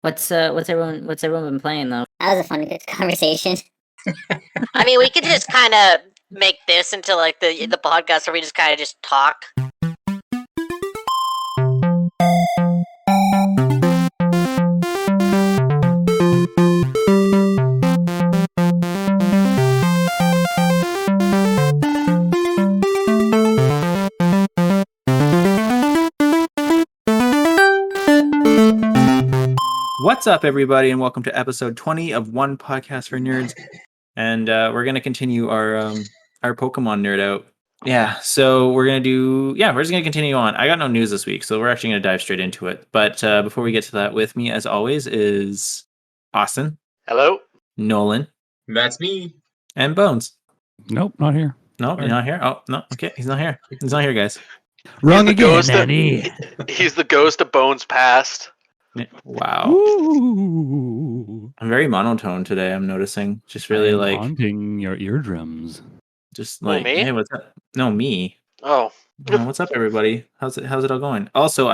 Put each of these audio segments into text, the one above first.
What's everyone been playing though? That was a fun conversation. I mean, we could just kind of make this into like the podcast where we just kind of just talk. What's up, everybody, and welcome to episode 20 of One Podcast for Nerds. And we're going to continue our Pokemon nerd out. Yeah, so we're just going to continue on. I got no news this week, so we're actually going to dive straight into it. But before we get to that, with me, as always, is Austin. Hello. Nolan. That's me. And Bones. Nope, not here. No, you're not here? Oh, no. Okay, he's not here. He's not here, guys. Wrong again, He's the ghost of Bones past. Wow. Ooh. I'm very monotone today, I'm noticing. Just really like haunting your eardrums. Just like, me? hey, what's up? No, me. Oh. What's up, everybody? How's it all going? Also,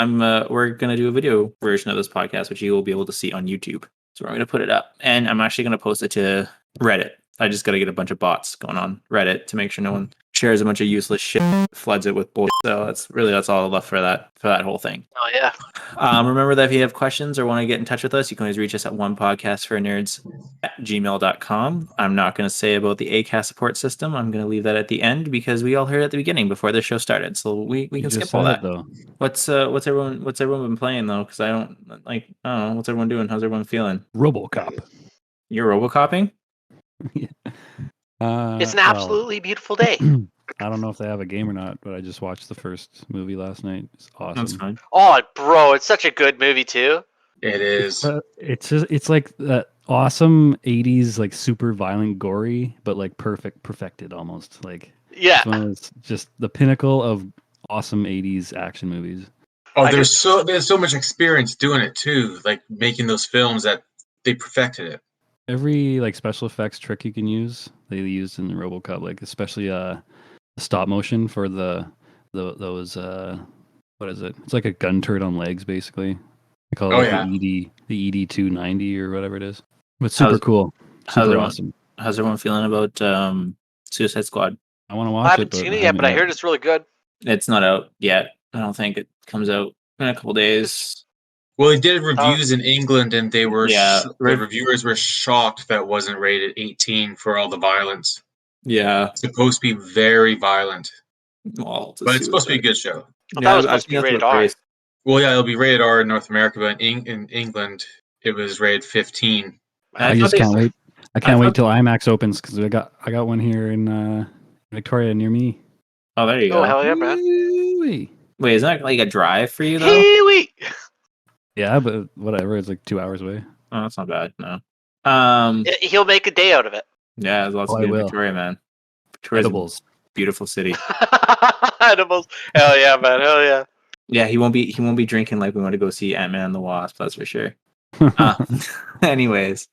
we're gonna do a video version of this podcast, which you will be able to see on YouTube. So we're gonna put it up, and I'm actually gonna post it to Reddit. I just gotta get a bunch of bots going on Reddit to make sure no one shares a bunch of useless shit, floods it with bullshit. So that's all left for that whole thing. Oh yeah. Remember that if you have questions or want to get in touch with us, you can always reach us at onepodcastfornerds@gmail.com. I'm not going to say about the ACAST support system. I'm going to leave that at the end because we all heard it at the beginning before the show started. So we can skip all that. Though. What's everyone been playing though? Because I don't know. What's everyone doing? How's everyone feeling? RoboCop. You're RoboCopping? Yeah. It's an absolutely beautiful day. I don't know if they have a game or not, but I just watched the first movie last night. It's awesome. That's fine. Oh, bro, it's such a good movie too. It is. It's like that awesome 80s, like super violent, gory, but like perfected almost. Like Yeah. it's just the pinnacle of awesome 80s action movies. Oh, there's so much experience doing it too, like making those films that they perfected it. Every like special effects trick you can use, they used in the RoboCop, like especially stop motion for those what is it? It's like a gun turret on legs, basically. They call it the ED 290 or whatever it is. But super cool. Super awesome. How's everyone feeling about Suicide Squad? I want to watch I haven't seen it yet, but I heard it's really good. It's not out yet. I don't think it comes out in a couple days. Well, they did reviews in England, and they were the reviewers were shocked that it wasn't rated 18 for all the violence. Yeah, it's supposed to be very violent. Well, but it's supposed to be a good show. I thought it was supposed to be rated R. Well, yeah, it'll be rated R in North America, but in England, it was rated 15. I just can't wait. I can't wait till IMAX opens because I got one here in Victoria near me. Oh, there you go. Oh, hell yeah, man. Wait, isn't that like a drive for you though? Wee-wee. Yeah, but whatever. It's like 2 hours away. Oh, that's not bad. No. He'll make a day out of it. Yeah, there's lots to do in Victoria, man. Victoria's Edibles. Beautiful city. Edibles. Hell yeah, man. Hell yeah. Yeah, he won't be drinking like we want to go see Ant-Man and the Wasp. That's for sure. Anyways,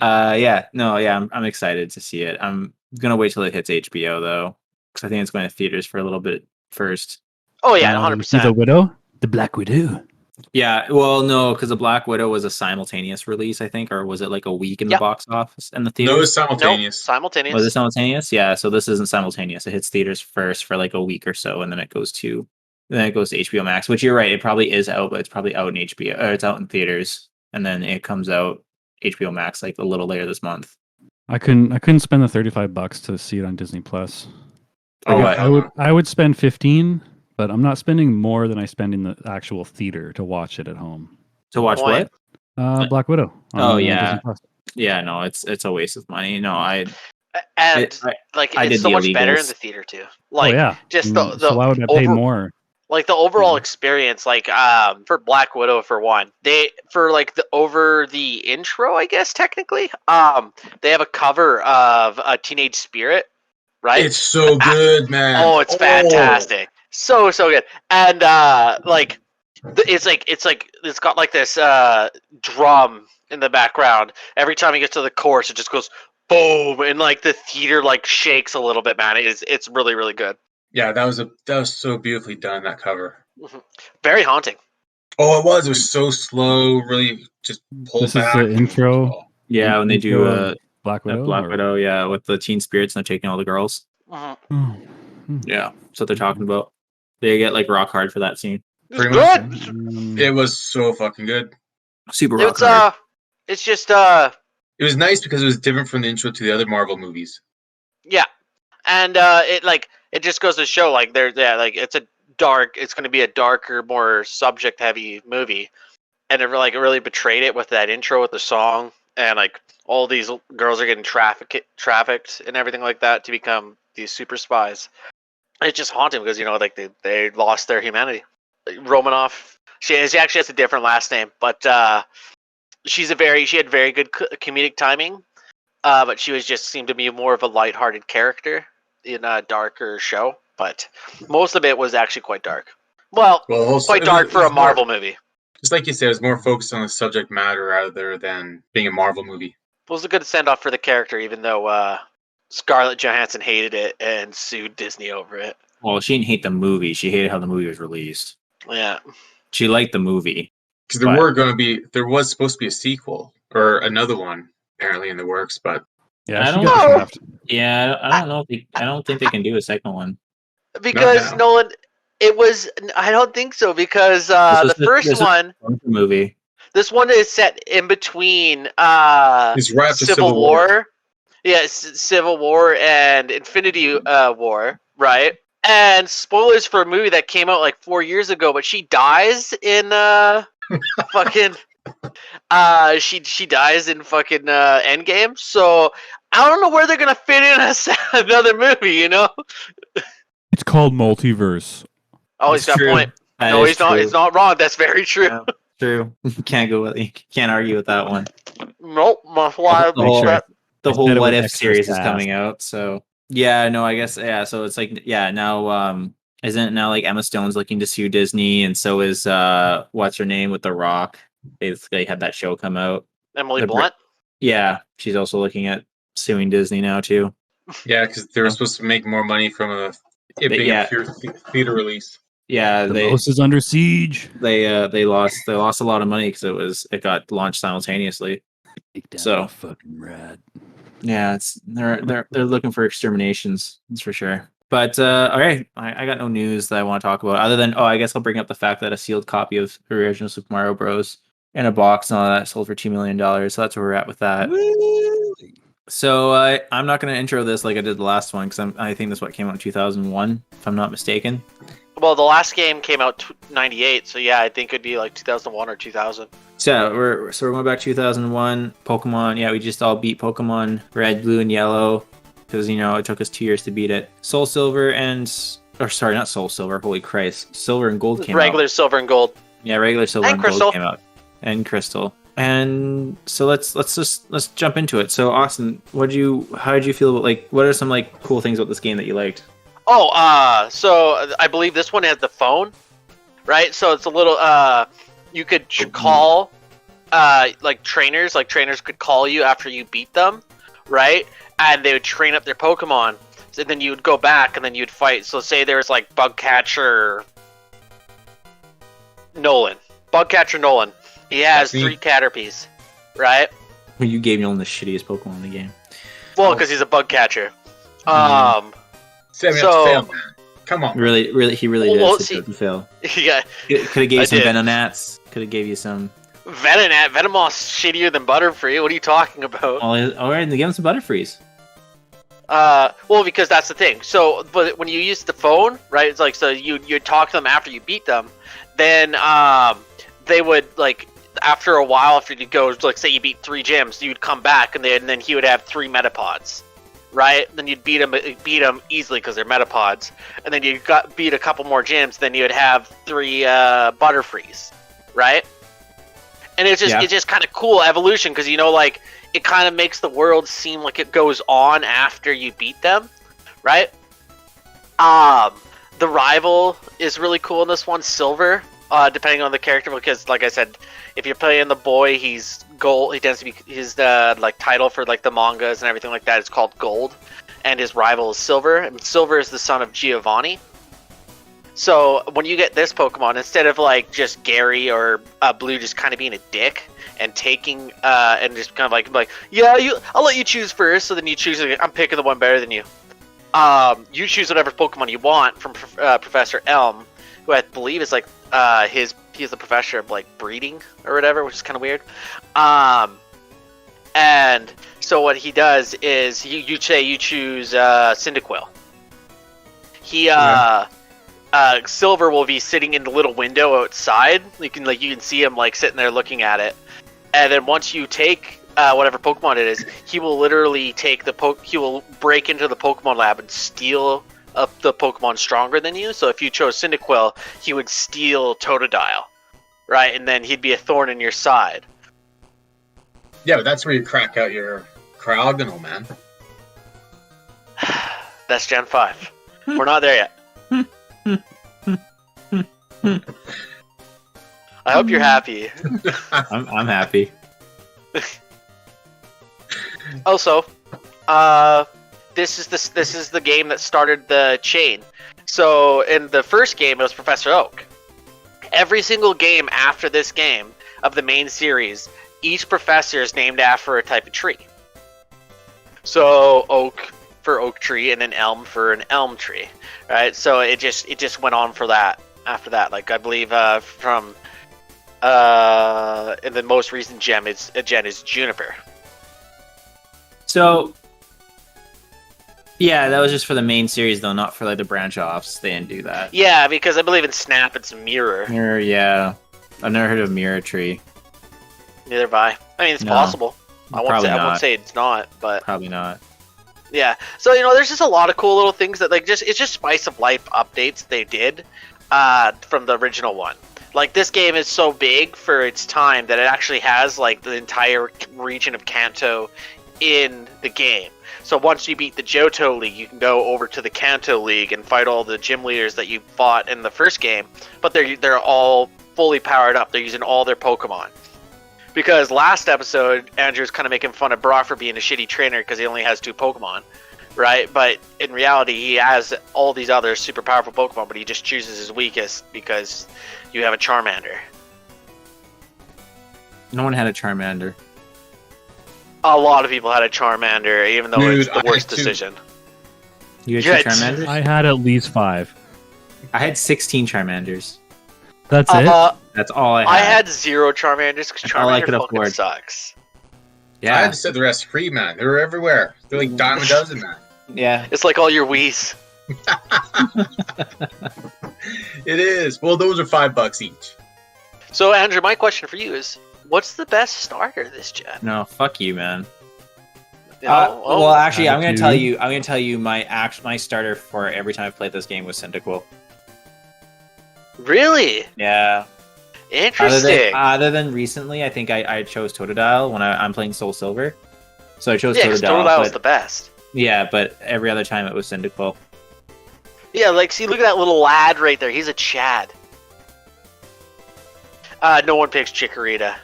I'm excited to see it. I'm gonna wait till it hits HBO though, because I think it's going to theaters for a little bit first. Oh yeah, 100%. The Widow, the Black Widow. Yeah, well, no, because the Black Widow was a simultaneous release, I think, or was it like a week in the box office and the theaters? No, it was simultaneous. Nope, simultaneous. Was it simultaneous? Yeah, so this isn't simultaneous. It hits theaters first for like a week or so, and then it goes to HBO Max. Which you're right, it probably is out, but it's probably out in HBO, or it's out in theaters, and then it comes out HBO Max like a little later this month. I couldn't spend the $35 to see it on Disney Plus. I would spend 15. But I'm not spending more than I spend in the actual theater to watch it at home. To watch what? Black Widow. Yeah. Yeah, no, it's a waste of money. No, it's so much better in the theater too. Like, just so why would I pay more? Like the overall experience, like for Black Widow for one, over the intro, I guess technically, they have a cover of a Teenage Spirit, right? It's so good, man. Oh, it's fantastic. So good, and it's got like this drum in the background. Every time he gets to the chorus, it just goes boom, and like the theater like shakes a little bit, man. It's really, really good. Yeah, that was so beautifully done, that cover. Mm-hmm. Very haunting. Oh, it was. It was so slow. Really, just pulled This is back. the intro. Yeah, when they do Intro of Black Widow. Black or- Widow, yeah, with the teen spirits and they're taking all the girls. Mhm. Oh. Yeah, that's what they're talking about. They get like rock hard for that scene. It's Pretty good. much. Um, It was so fucking good. Super rock It's hard. it's just It was nice because it was different from the intro to the other Marvel movies. yeah, and it just goes to show like it's going to be a darker, more subject heavy movie, and it really betrayed it with that intro with the song, and like all these girls are getting trafficked and everything like that to become these super spies. It's just haunting because like they lost their humanity. Like, Romanoff, she actually has a different last name, but she had very good comedic timing. But she seemed to be more of a lighthearted character in a darker show. But most of it was actually quite dark. Well, Also, quite dark for a Marvel more, movie. just like you said, it was more focused on the subject matter rather than being a Marvel movie. It was a good send off for the character, even though Scarlett Johansson hated it and sued Disney over it. Well, she didn't hate the movie. She hated how the movie was released. Yeah. She liked the movie. Because But- there was supposed to be a sequel or another one apparently in the works, but yeah, I she don't got know. shafted. Yeah, I don't know. I don't think they can do a second one. Because now. Nolan, it was. I don't think so because This the first was one, movie. this one is set in between it's right after Civil War. Yeah, Civil War and Infinity War, right? And spoilers for a movie that came out like 4 years ago, but she dies in fucking she dies in fucking Endgame. So I don't know where they're gonna fit in another movie. It's called Multiverse. Oh, he's It's got true. a point. That No, is he's not. true. It's not wrong. That's very true. Yeah, true. You can't argue with that one. Nope. My why. The whole, sure. the I whole said it What with If extra series is sass. coming out, so yeah, no, I guess yeah. So it's like now isn't it now like Emma Stone's looking to sue Disney, and so is what's her name with The Rock? They had that show come out. Emily The Blunt. Yeah, she's also looking at suing Disney now too. yeah, because they were supposed to make more money from it being yeah. a pure theater release. Yeah, The house is under siege. they lost a lot of money because it got launched simultaneously. So- fucking rad. Yeah, they're looking for exterminations, that's for sure. But all right, I got no news that I want to talk about other than I guess I'll bring up the fact that a sealed copy of the original Super Mario Bros. In a box and all that sold for $2 million. So that's where we're at with that. So I'm not going to intro this like I did the last one because I think this came out in 2001, if I'm not mistaken. Well, the last game came out 98, so yeah, I think it'd be like 2001 or 2000. So we're going back to 2001. Pokemon, yeah, we just all beat Pokemon Red, Blue, and Yellow because it took us 2 years to beat it. Soul Silver not Soul Silver. Holy Christ, Silver and Gold came out. Regular Silver and Gold. Yeah, regular Silver And and Crystal. Gold came out, and Crystal. And so let's jump into it. So Austin, how did you feel about what are some cool things about this game that you liked? Oh, so I believe this one has the phone, right? So it's a little you could call trainers. Like trainers could call you after you beat them, right? And they would train up their Pokemon. So then you would go back and then you'd fight. So say there was Bugcatcher Nolan. Bugcatcher Nolan. He has That's me. 3 Caterpies, right? You gave Nolan the shittiest Pokemon in the game. Well, because he's a bug catcher. Sammy, So- fail, man. Come on. Really, he really Well, did see- sit to fail. Yeah, Could have gave I you some did. Venonats. Could have gave you some. Venomoth's shittier than Butterfree. What are you talking about? All right, and they gave him some Butterfrees. Well, because that's the thing. So, but when you use the phone, right? It's so you talk to them after you beat them, then they would after a while, after you go say you beat 3 gyms, you'd come back and then he would have 3 Metapods, right? Then you'd beat them easily because they're Metapods, and then you beat a couple more gyms, then you'd have 3 Butterfrees, right? And it's just kind of cool evolution because it kind of makes the world seem like it goes on after you beat them, right? The rival is really cool in this one, Silver, depending on the character, because like I said, if you're playing the boy, he's gold. He tends to be his title for the mangas and everything like that. It's called Gold, and his rival is Silver. And Silver is the son of Giovanni. So when you get this Pokemon, instead of like just Gary or Blue just kind of being a dick and taking and just kind of like yeah, I'll let you choose first. So then you choose. I'm picking the one better than you. You choose whatever Pokemon you want from Professor Elm, who I believe is like he's the professor of like breeding or whatever, which is kind of weird. And so what he does is you say you choose Cyndaquil. Silver will be sitting in the little window outside. You can see him like sitting there looking at it. And then once you take whatever Pokemon it is, he will literally take he will break into the Pokemon lab and steal the Pokemon stronger than you. So if you chose Cyndaquil, he would steal Totodile, right? And then he'd be a thorn in your side. Yeah, but that's where you crack out your Cryogonal, man. That's Gen 5. We're not there yet. I hope you're happy. I'm happy. Also, this is the game that started the chain. So in the first game, it was Professor Oak. Every single game after this game of the main series, each professor is named after a type of tree. So Oak for oak tree, and then Elm for an elm tree, right? So it just went on for that. After that, like I believe from in the most recent gen is Juniper. So, yeah, that was just for the main series, though, not for like the branch offs. They didn't do that. Yeah, because I believe in Snap it's Mirror. Mirror, yeah. I've never heard of Mirror Tree. Neither have I. I mean, it's possible. I won't say it's not, but probably not. Yeah. So there's just a lot of cool little things that it's just Spice of Life updates they did from the original one. Like this game is so big for its time that it actually has like the entire region of Kanto in the game. So once you beat the Johto League, you can go over to the Kanto League and fight all the gym leaders that you fought in the first game. But they're all fully powered up. They're using all their Pokemon. Because last episode, Andrew's kind of making fun of Brock for being a shitty trainer because he only has 2 Pokemon, right? But in reality, he has all these other super powerful Pokemon, but he just chooses his weakest because you have a Charmander. No one had a Charmander. A lot of people had a Charmander, even though it's the worst decision. You had 2 Charmanders? I had at least 5. I had 16 Charmanders. That's it? That's all I had. I had 0 Charmanders because Charmander fucking sucks. Yeah. I had to set the rest free, man. They were everywhere. They're like dime a dozen, man. Yeah. It's like all your Wiis. It is. Well, those are $5 each. So, Andrew, my question for you is, what's the best starter this gen? No, fuck you, man. Well, actually, I'm gonna tell you. I'm gonna tell you my starter for every time I've played this game was Cyndaquil. Really? Yeah. Interesting. Other than recently, I think I chose Totodile when I'm playing Soul Silver. So I chose Totodile. Yeah, Totodile was the best. Yeah, but every other time it was Cyndaquil. Yeah, like, see, look at that little lad right there. He's a Chad. No one picks Chikorita.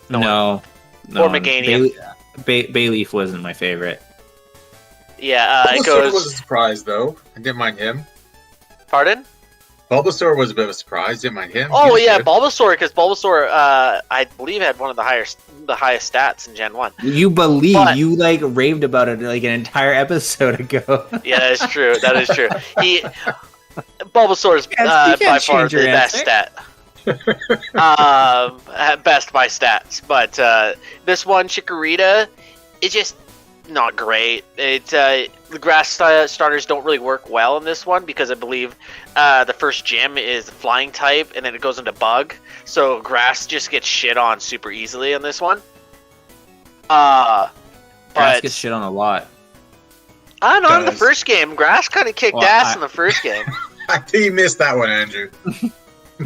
No. Or Meganium. Bayleaf wasn't my favorite. Yeah, it Bulbasaur goes... was a surprise, though. I didn't mind him. Pardon? Bulbasaur was a bit of a surprise. Didn't mind him. Oh yeah, good. Bulbasaur, because Bulbasaur, I believe had one of the highest stats in Gen 1. You believe? But, you like raved about it like an entire episode ago. Yeah, that is true. That is true. Bulbasaur is by far the best stat. Best by stats, but this one, Chikorita, is just not great. The grass starters don't really work well in this one because I believe the first gym is flying type and then it goes into bug, so grass just gets shit on super easily in this one. Grass gets shit on a lot. I don't know, in the first game, grass kind of kicked ass in the first game. I think you missed that one, Andrew.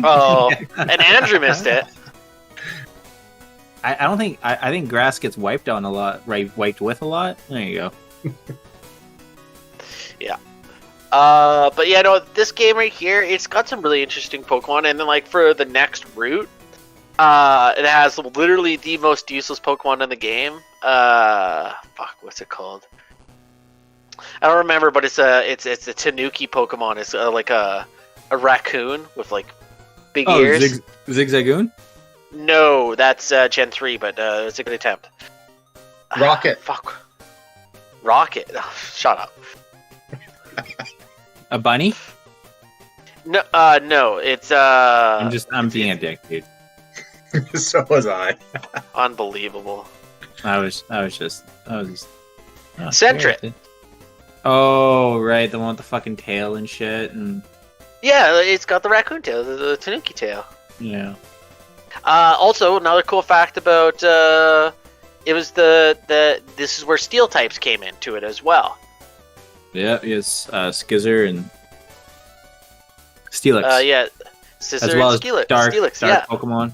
Oh, and Andrew missed it. I don't think I think grass gets wiped on a lot, right? Wiped with a lot. There you go. Yeah. But yeah, no, this game right here, it's got some really interesting Pokemon, and then like for the next route, it has literally the most useless Pokemon in the game. What's it called? I don't remember, but it's a Tanuki Pokemon. It's like a a raccoon with like big Oh, ears. Zigzagoon? No, that's Gen 3, but it's a good attempt. Rocket. Fuck. Rocket. Oh, shut up. A bunny? No, it's I'm being a dick, dude. So was I. unbelievable. I was just. Oh, Sentret. Oh, right, the one with the fucking tail and shit, and Yeah, it's got the raccoon tail, the tanuki tail. yeah. Also, another cool fact about it was this is where steel types came into it as well. Yeah, it's Skizzer and Steelix. Yeah, Scissor as well and as dark Steelix, yeah. Pokemon.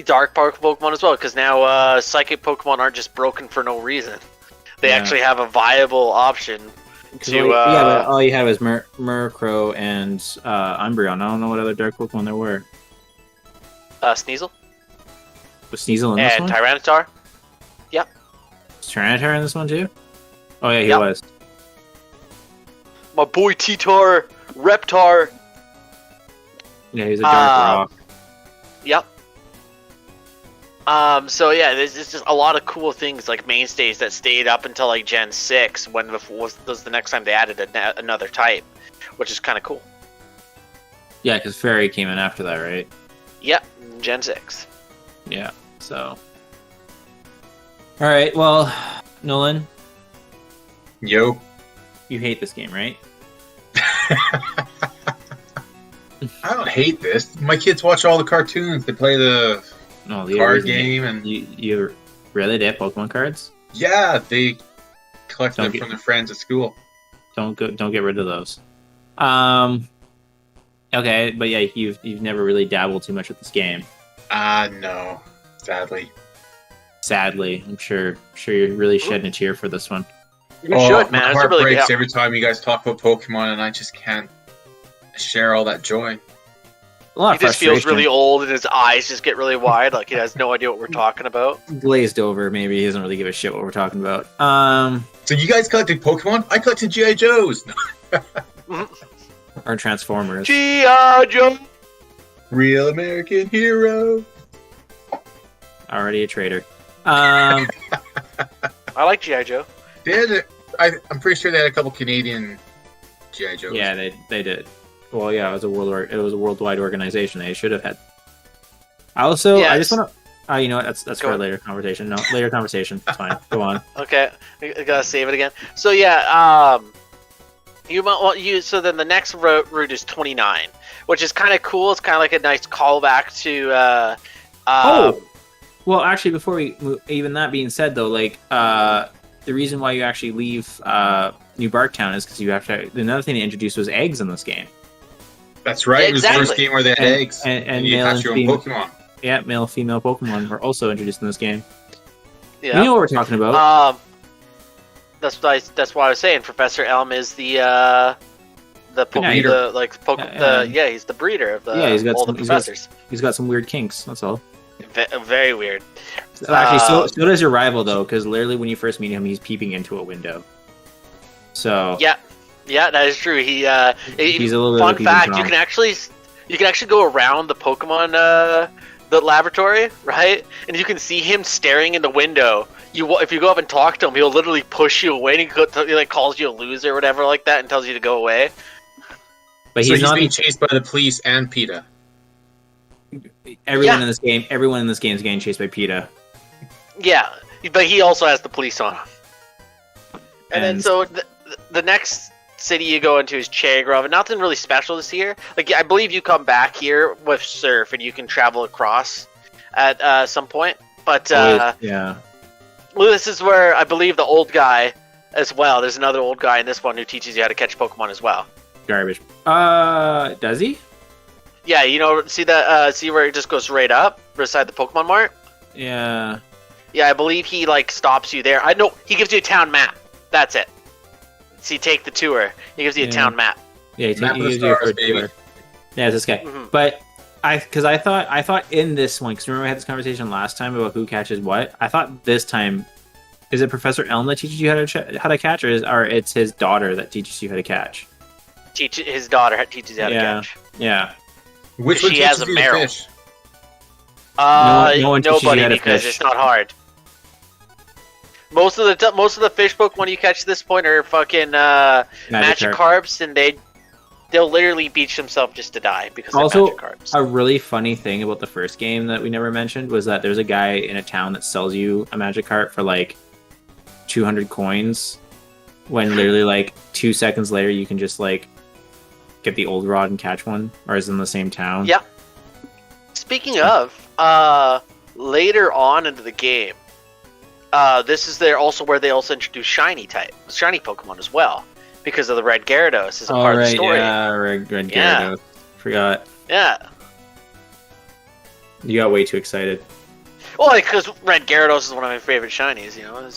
Dark Pokemon as well, because now psychic Pokemon aren't just broken for no reason. They actually have a viable option to. But all you had was Murkrow and Umbreon. I don't know what other dark Pokemon there were. Sneasel Was Sneasel in this and one? Tyranitar. Yep. Was Tyranitar in this one too? Oh yeah, he Yep. was. My boy T-Tar, Reptar. Yeah, he's a dark rock. Yep. So yeah, there's just a lot of cool things like mainstays that stayed up until like Gen 6 when was the next time they added another type, which is kind of cool. Yeah, because Fairy came in after that, right? Yep, Gen 6. Yeah. So. All right. Well, Nolan, Yo. you hate this game, right? I don't hate this. My kids watch all the cartoons. They play the No, the card reason game, and you really they have Pokemon cards? yeah, they collect Don't them get- from their friends at school. Don't get rid of those. Okay, but yeah, you've never really dabbled too much with this game. No, sadly. Sadly, I'm sure you're really shedding a tear for this one. You should, man. My It's heart really breaks good. every time you guys talk about Pokemon, and I just can't share all that joy. A lot He of just feels frustration. really old and his eyes just get really wide, like he has no idea what we're talking about. Glazed over. Maybe he doesn't really give a shit what we're talking about. So you guys collected Pokemon? I collected G.I. Joes. Or Transformers. G.I. Joe! Real American hero. Already a traitor. Um, I like G.I. Joe. They had I'm pretty sure they had a couple Canadian G.I. Joes. yeah, they did. Well, yeah, it was a worldwide organization. They should have had. I just Yes. want to. You know what? That's Go for a on. later conversation. No, later conversation. It's fine. Go on. Okay, I gotta save it again. So yeah, so then the next route is 29, which is kind of cool. It's kind of like a nice callback to. Well, actually, before we move, even that being said, though, like the reason why you actually leave New Barktown is because you have to. Another thing they introduced was eggs in this game. That's right. Yeah, It was the first exactly. game where they had eggs. and you male hatch and your own female. Pokemon. Yeah, male, female Pokemon were also introduced in this game. Yeah. You know what we're talking about? That's why I was saying Professor Elm is he's the breeder of he's got all the some- professors. He's got some weird kinks. That's all. Very weird. Actually, so does your rival though, because literally when you first meet him, he's peeping into a window. So Yeah, that is true. He's a little bit fun of a fact. peeping You can actually go around the Pokemon the laboratory, right? And you can see him staring in the window. If you go up and talk to him, he'll literally push you away. And he like calls you a loser or whatever like that, and tells you to go away. But So he's not being chased by the police and PETA. everyone Yeah. in this game. Everyone in this game is getting chased by PETA. Yeah, but he also has the police on him. And then And- so the next city you go into is Cherry Grove, and nothing really special this year. Like I believe you come back here with Surf, and you can travel across at some point. But Yeah. well, this is where I believe the old guy as well. There's another old guy in this one who teaches you how to catch Pokemon as well. Garbage. Does he? Yeah, see that? See where it just goes right up beside the Pokemon Mart? Yeah. Yeah, I believe he like stops you there. I know he gives you a town map. That's it. So you take the tour. He gives you a Yeah. town map. Yeah. Map of the gives you a stars, first baby. tour. Yeah, it's this guy. Mhm. But I thought in this one, because remember we had this conversation last time about who catches what. I thought this time, is it Professor Elm that teaches you how to catch, or it's his daughter that teaches you how to catch? his daughter teaches you how to Yeah. catch. Yeah. Which one She has teaches a you to Meryl. fish? No one teaches you Nobody, how to because fish. it's not hard. Most of the fish Pokemon you catch at this point are fucking Magikarps, and they'll literally beach themselves just to die because Also, they're Magikarps. a really funny thing about the first game that we never mentioned was that there's a guy in a town that sells you a Magikarp for like 200 coins, when literally like 2 seconds later you can just like get the old rod and catch one, or is in the same town. Yeah. Speaking of, later on into the game, this is also where they also introduce shiny Pokemon as well, because of the Red Gyarados as a part of the story. Yeah, Red Yeah. Gyarados. Forgot. Yeah. You got way too excited. Well, because Red Gyarados is one of my favorite shinies, you know.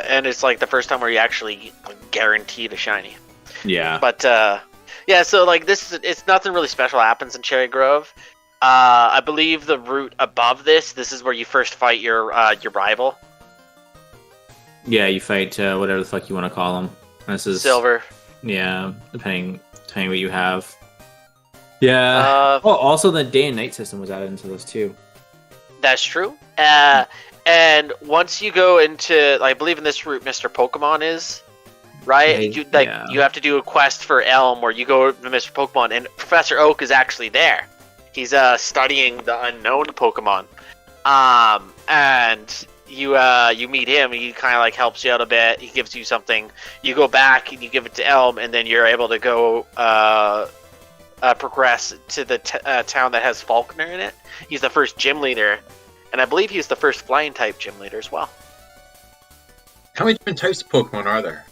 And it's like the first time where you actually guaranteed a shiny. Yeah. But yeah, so like it's nothing really special happens in Cherry Grove. I believe the route above this is where you first fight your rival, Yeah, you fight whatever the fuck you want to call them. This is Silver. Yeah, depending what you have. Yeah. Also the day and night system was added into this too. That's true. And once you go into, I believe in this route, Mr. Pokemon is, right? Yeah. You have to do a quest for Elm where you go to Mr. Pokemon, and Professor Oak is actually there. He's studying the unknown Pokemon. And you meet him, and he kind of like helps you out a bit. He gives you something. You go back and you give it to Elm, and then you're able to go progress to the town that has Faulkner in it. He's the first gym leader, and I believe he's the first flying type gym leader as well. How many different types of Pokemon are there?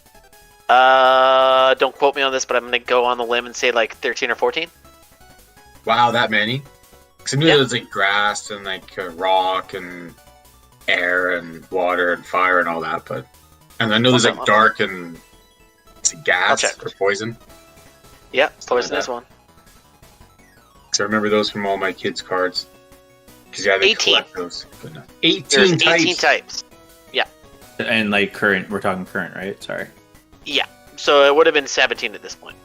Don't quote me on this, but I'm gonna go on the limb and say like 13 or 14. Wow, that many? Because I knew Yeah. there was like grass and like rock and air and water and fire and all that, and I know there's like dark and is it gas or poison. Yeah, Something poison like is that. one. Because I remember those from all my kids' cards. Because yeah, they 18. collect those. 18 There's types. 18 types. And like current, we're talking current, right? Sorry. Yeah, so it would have been 17 at this point.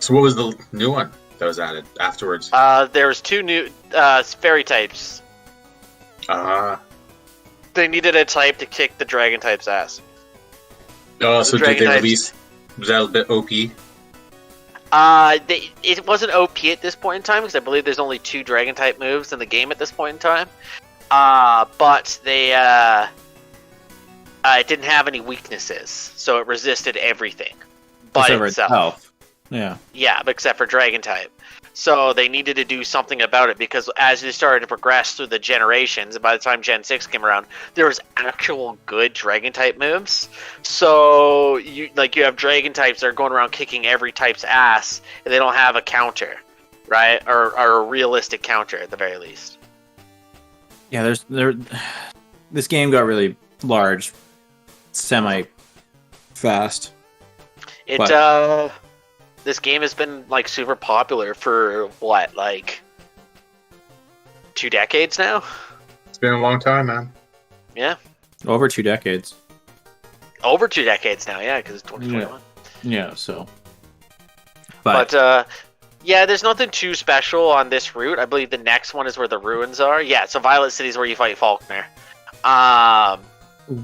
So what was the new one that was added afterwards? There was 2 new fairy types. They needed a type to kick the dragon type's ass. Oh, so did dragon they types- release? Was that a bit OP? It wasn't OP at this point in time because I believe there's only 2 dragon type moves in the game at this point in time. But they it didn't have any weaknesses, so it resisted everything but Except for itself. Yeah. Yeah, except for dragon type. So they needed to do something about it because as they started to progress through the generations, and by the time Gen 6 came around, there was actual good dragon type moves. So you have dragon types that are going around kicking every type's ass, and they don't have a counter, right? Or a realistic counter at the very least. Yeah, this game got really large, semi fast. This game has been like super popular for what, like 2 decades now? It's been a long time, man. Yeah. Over 2 decades. Over 2 decades now, yeah, because it's 2021. Yeah, so. But yeah, there's nothing too special on this route. I believe the next one is where the ruins are. Yeah, so Violet City is where you fight Faulkner.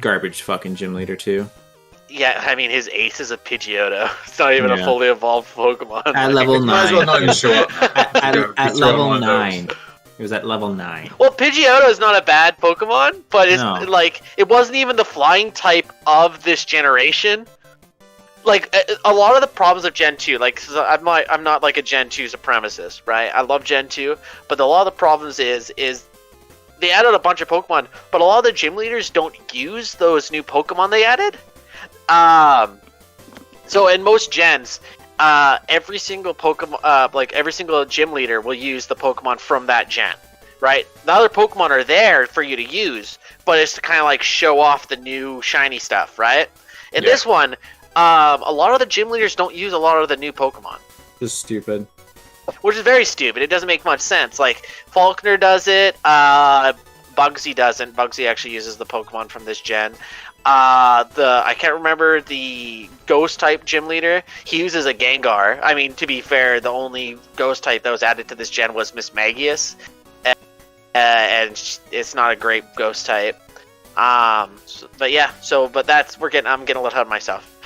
Garbage fucking gym leader too. Yeah, I mean his ace is a Pidgeotto. It's not even a fully evolved Pokemon. At level 9. Might as well not even show up. At level 9. It was at level 9. Well, Pidgeotto is not a bad Pokemon, but it's like it wasn't even the flying type of this generation. Like a lot of the problems of Gen 2, like I'm not like a Gen 2 supremacist, right? I love Gen 2, but a lot of the problems is they added a bunch of Pokemon, but a lot of the gym leaders don't use those new Pokemon they added. So in most gens, every single Pokemon, like every single gym leader will use the Pokemon from that gen, right? The other Pokemon are there for you to use, but it's to kind of like show off the new shiny stuff, right? In this one, a lot of the gym leaders don't use a lot of the new Pokemon. Just stupid. Which is very stupid. It doesn't make much sense. Like, Faulkner does it, Bugsy doesn't. Bugsy actually uses the Pokemon from this gen. I can't remember the ghost type gym leader. He uses a Gengar. I mean, to be fair, the only ghost type that was added to this gen was Miss Magius, and it's not a great ghost type. I'm getting a little ahead of myself.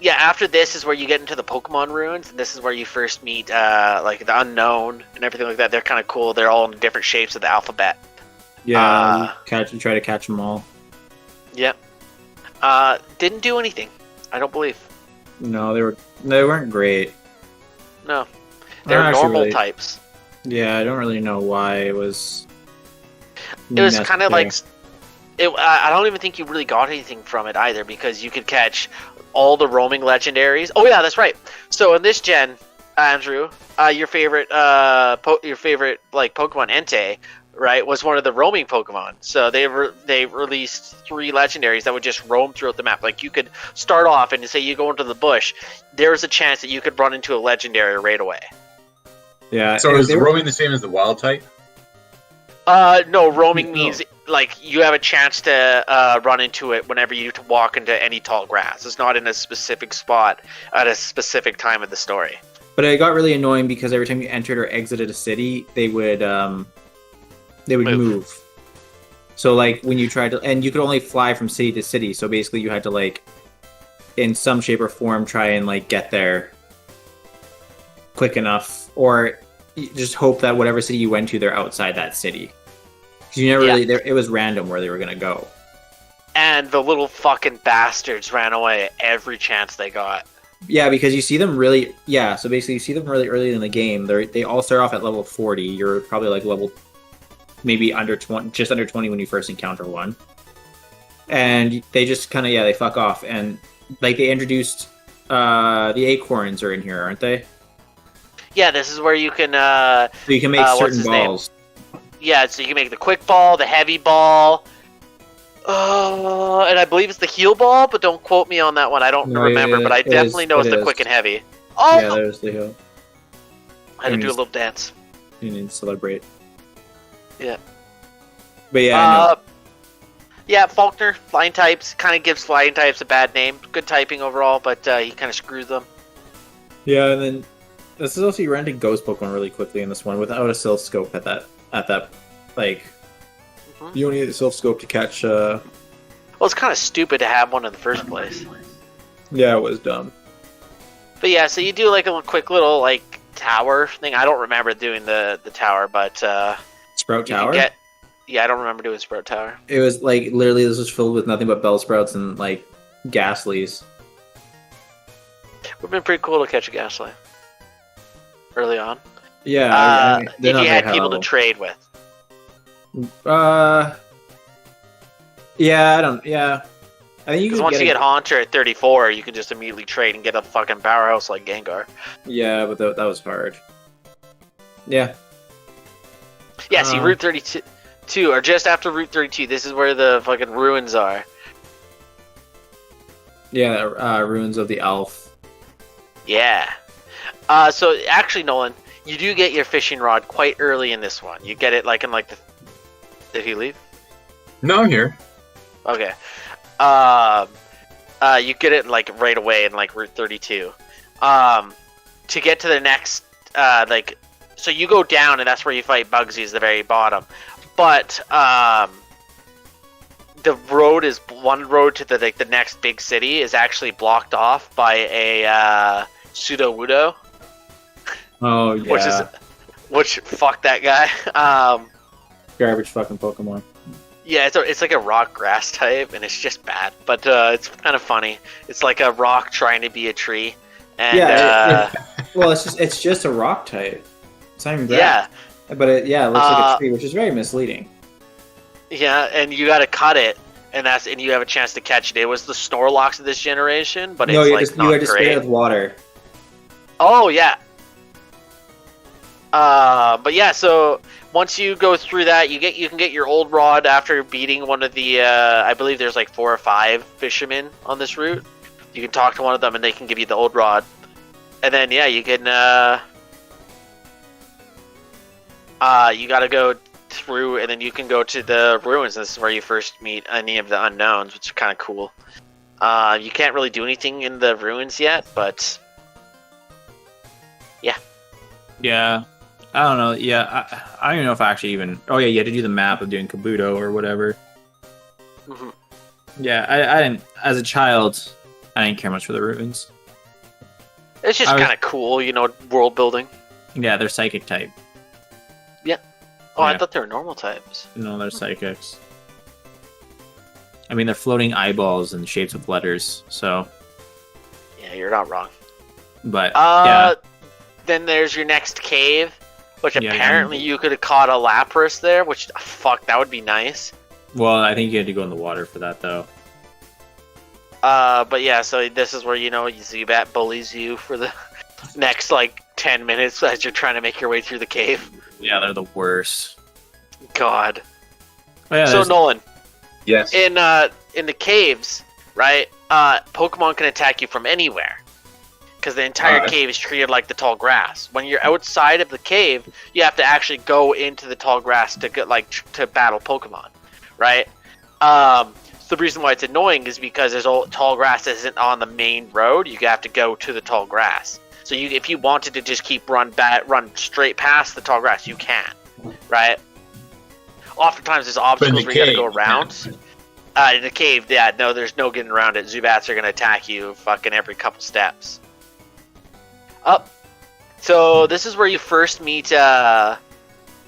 Yeah, after this is where you get into the Pokemon ruins, and this is where you first meet like the unknown and everything like that. They're kind of cool. They're all in different shapes of the alphabet. Yeah, try to catch them all. Yep. Didn't do anything. I don't believe. No, they weren't great. No, they're normal really, types. Yeah, I don't really know why it was. It was kind of like. I don't even think you really got anything from it either, because you could catch all the roaming legendaries. Oh yeah, that's right. So in this gen, Andrew, your favorite like Pokemon Entei, right, was one of the roaming Pokemon. So they released 3 legendaries that would just roam throughout the map. Like you could start off and say you go into the bush, there's a chance that you could run into a legendary right away. Yeah. So is roaming the same as the wild type? No, roaming means like you have a chance to run into it whenever you walk into any tall grass. It's not in a specific spot at a specific time of the story. But it got really annoying because every time you entered or exited a city, they would move. So like when you tried to, and you could only fly from city to city. So basically you had to like, in some shape or form, try and like get there quick enough, or just hope that whatever city you went to, they're outside that city. Because you never really, it was random where they were gonna go. And the little fucking bastards ran away every chance they got. Yeah, because you see them really, so basically you see them really early in the game. They all start off at level 40. You're probably like level, maybe under 20, just under 20 when you first encounter one. And they just kind of, they fuck off. And like they introduced, the acorns are in here, aren't they? Yeah, this is where you can, so you can make certain balls. Name? Yeah, so you can make the quick ball, the heavy ball, and I believe it's the heal ball, but don't quote me on that one. I don't remember, but I definitely know it's the quick and heavy. Oh! Yeah, there's the heal. I had to do a little dance. You need to celebrate. Yeah. But yeah, yeah, Faulkner, flying types, kind of gives flying types a bad name. Good typing overall, but he kind of screws them. Yeah, and then this is also you run into Ghost Pokemon really quickly in this one without a Silph Scope at that like. Mm-hmm. You don't need a Silph Scope to catch. Well, it's kind of stupid to have one in the first place. Yeah, it was dumb. But yeah, so you do like a quick little like tower thing. I don't remember doing the tower, but Sprout Tower. Yeah, I don't remember doing Sprout Tower. It was like literally this was filled with nothing but Bellsprouts and like Ghastlies. Would have been pretty cool to catch a Ghastly early on. Yeah, if you had people to trade with. Yeah, I think you because once you get Haunter at 34, you can just immediately trade and get a fucking powerhouse like Gengar. Yeah, but that was hard. Yeah. Yeah, see, Route 32, or just after Route 32, this is where the fucking ruins are. Yeah, ruins of the Elf. Yeah. So actually, Nolan, you do get your fishing rod quite early in this one. You get it like in like the. Did he leave? No, I'm here. Okay. You get it like right away in like Route 32. To get to the next, so you go down and that's where you fight Bugsy is the very bottom. But the road is one road to the next big city is actually blocked off by a Sudowoodo. Oh yeah. Which fuck that guy. Garbage fucking Pokemon. Yeah, it's like a rock grass type, and it's just bad. But it's kind of funny. It's like a rock trying to be a tree. And, well, it's just a rock type. It's not even grass. Yeah. But it looks like a tree, which is very misleading. Yeah, and you got to cut it, and you have a chance to catch it. It was the Snorlax of this generation, but no, it's not you had to great. spray it with water. Oh yeah. But yeah, so once you go through that, you can get your old rod after beating one of the I believe there's like 4 or 5 fishermen on this route. You can talk to one of them and they can give you the old rod. And then yeah, you can you gotta go through, and then you can go to the ruins. This is where you first meet any of the unknowns, which is kind of cool. You can't really do anything in the ruins yet, but Yeah. I don't know. Yeah, I don't even know if I actually even. Oh yeah, you had to do the map of doing Kabuto or whatever. mm-hmm. Yeah, I didn't. As a child, I didn't care much for the ruins. It's just kind of cool, world building. Yeah, they're psychic type. Oh, I Yeah. thought they were normal types. No, they're psychics. I mean, they're floating eyeballs in shapes of letters. So, Yeah, you're not wrong. but yeah, Then there's your next cave, which Yeah, apparently you could have caught a Lapras there, which, fuck, that would be nice. well, I think you had to go in the water for that though. But yeah, so this is where, Zubat bullies you for the next, 10 minutes as you're trying to make your way through the cave. Yeah, they're the worst. God. Oh, yeah, So, there's- Nolan, Yes. in the caves, right, Pokemon can attack you from anywhere. Because the entire Alright. cave is treated like the tall grass. When you're outside of the cave, you have to actually go into the tall grass to get to battle Pokemon, right? So the reason why it's annoying is because tall grass isn't on the main road. You have to go to the tall grass. So if you wanted to just keep run straight past the tall grass, you can, right? Oftentimes there's obstacles where you gotta go around. In the cave, yeah, no, there's no getting around it. Zubats are gonna attack you fucking every couple steps. Up. So this is where you first meet the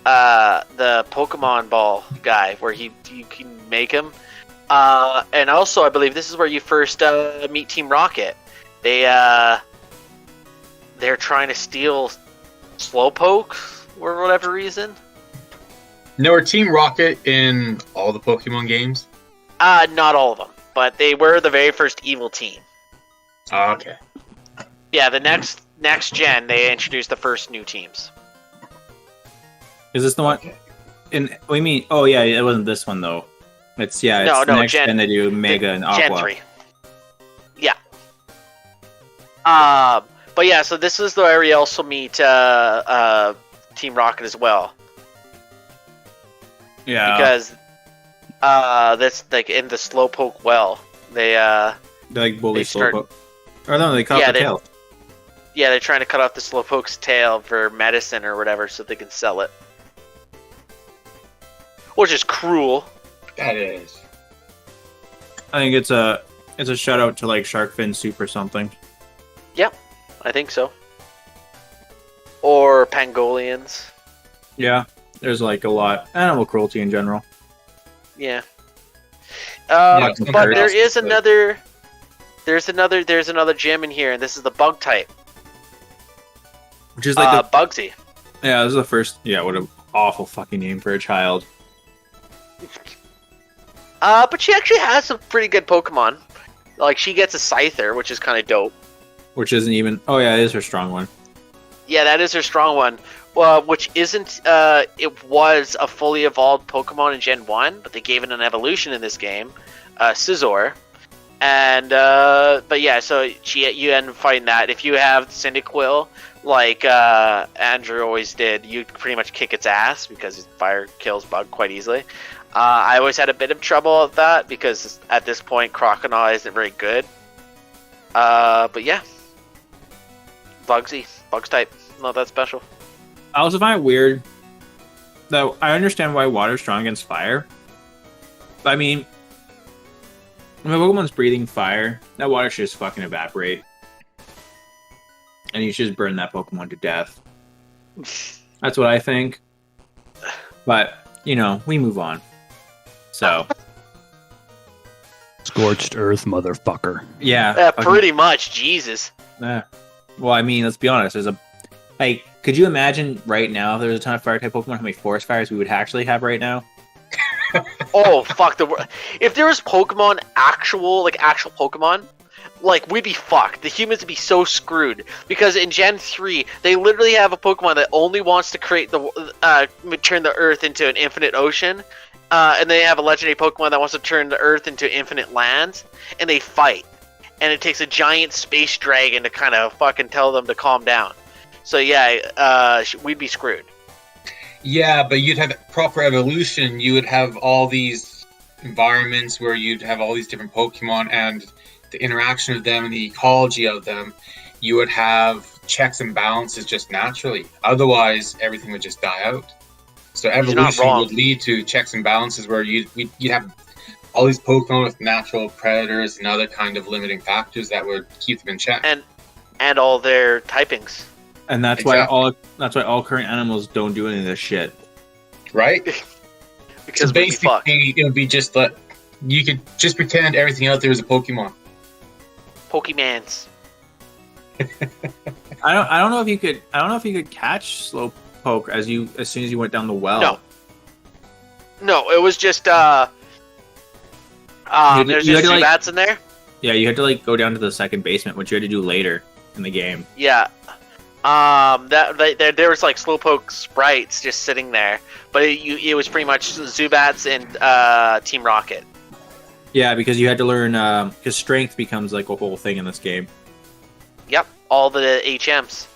Pokemon Ball guy, where you can make him. And also, I believe this is where you first meet Team Rocket. They're trying to steal Slowpoke for whatever reason. Now, are Team Rocket in all the Pokemon games? Not all of them, but they were the very first evil team. Oh, okay. Yeah, the next gen, they introduced the first new teams. Is this the one? Okay. What do you mean? Oh yeah, it wasn't this one though. It's No, next Gen- gen they do Mega and Aqua. Gen 3. Yeah. But yeah, so this is where we also meet Team Rocket as well. Yeah, Because that's in the Slowpoke well. They like bully they start- Slowpoke. Or no, they cut Yeah, off the they- tail. Yeah, they're trying to cut off the Slowpoke's tail for medicine or whatever so they can sell it. Which is cruel. That is. I think it's a shout out to Shark Fin Soup or something. I think so. Or Pangolians. Yeah, there's a lot animal cruelty in general. Yeah. Yeah, But there is but- another. There's another gym in here, and this is the bug type. Which is like Bugsy. yeah, this is the first. Yeah, what an awful fucking name for a child. But she actually has some pretty good Pokemon. She gets a Scyther, which is kind of dope. Which isn't even. Oh yeah, it is her strong one. Yeah, that is her strong one. Which isn't. It was a fully evolved Pokemon in Gen 1, but they gave it an evolution in this game, Scizor. And but yeah, so you end up fighting that. If you have Cyndaquil, like Andrew always did, you pretty much kick its ass because fire kills bug quite easily. I always had a bit of trouble with that because at this point Croconaw isn't very good. But yeah, Bugs type, not that special. I also find it weird that I understand why water's strong against fire. But I mean, when a Pokemon's breathing fire, that water should just fucking evaporate. And you should just burn that Pokemon to death. That's what I think. But, we move on. So, Scorched earth, motherfucker. yeah. Pretty much, Jesus. Well, I mean, let's be honest. There's could you imagine right now if there was a ton of fire type Pokemon, how many forest fires we would actually have right now? Oh fuck if there was Pokemon actual Pokemon, we'd be fucked. The humans would be so screwed because in Gen 3 they literally have a Pokemon that only wants to create turn the Earth into an infinite ocean, and they have a legendary Pokemon that wants to turn the Earth into infinite lands, and they fight, and it takes a giant space dragon to kind of fucking tell them to calm down. So yeah, we'd be screwed. Yeah, but you'd have proper evolution. You would have all these environments where you'd have all these different Pokemon and the interaction of them and the ecology of them. You would have checks and balances just naturally. Otherwise, everything would just die out. So evolution would lead to checks and balances where you'd have all these Pokemon with natural predators and other kind of limiting factors that would keep them in check. And all their typings. And that's why all current animals don't do any of this shit. Right? Because so basically, it would be just that you could just pretend everything out there is a Pokemon. Pokemans. I don't know if you could catch Slowpoke as soon as you went down the well. No, it was just there's just Zubats in there. Yeah, you had to like go down to the second basement, which you had to do later in the game. Yeah. There was like Slowpoke sprites just sitting there, but it was pretty much Zubats and Team Rocket. Yeah, because you had to learn because strength becomes like a whole thing in this game. Yep, all the HMs.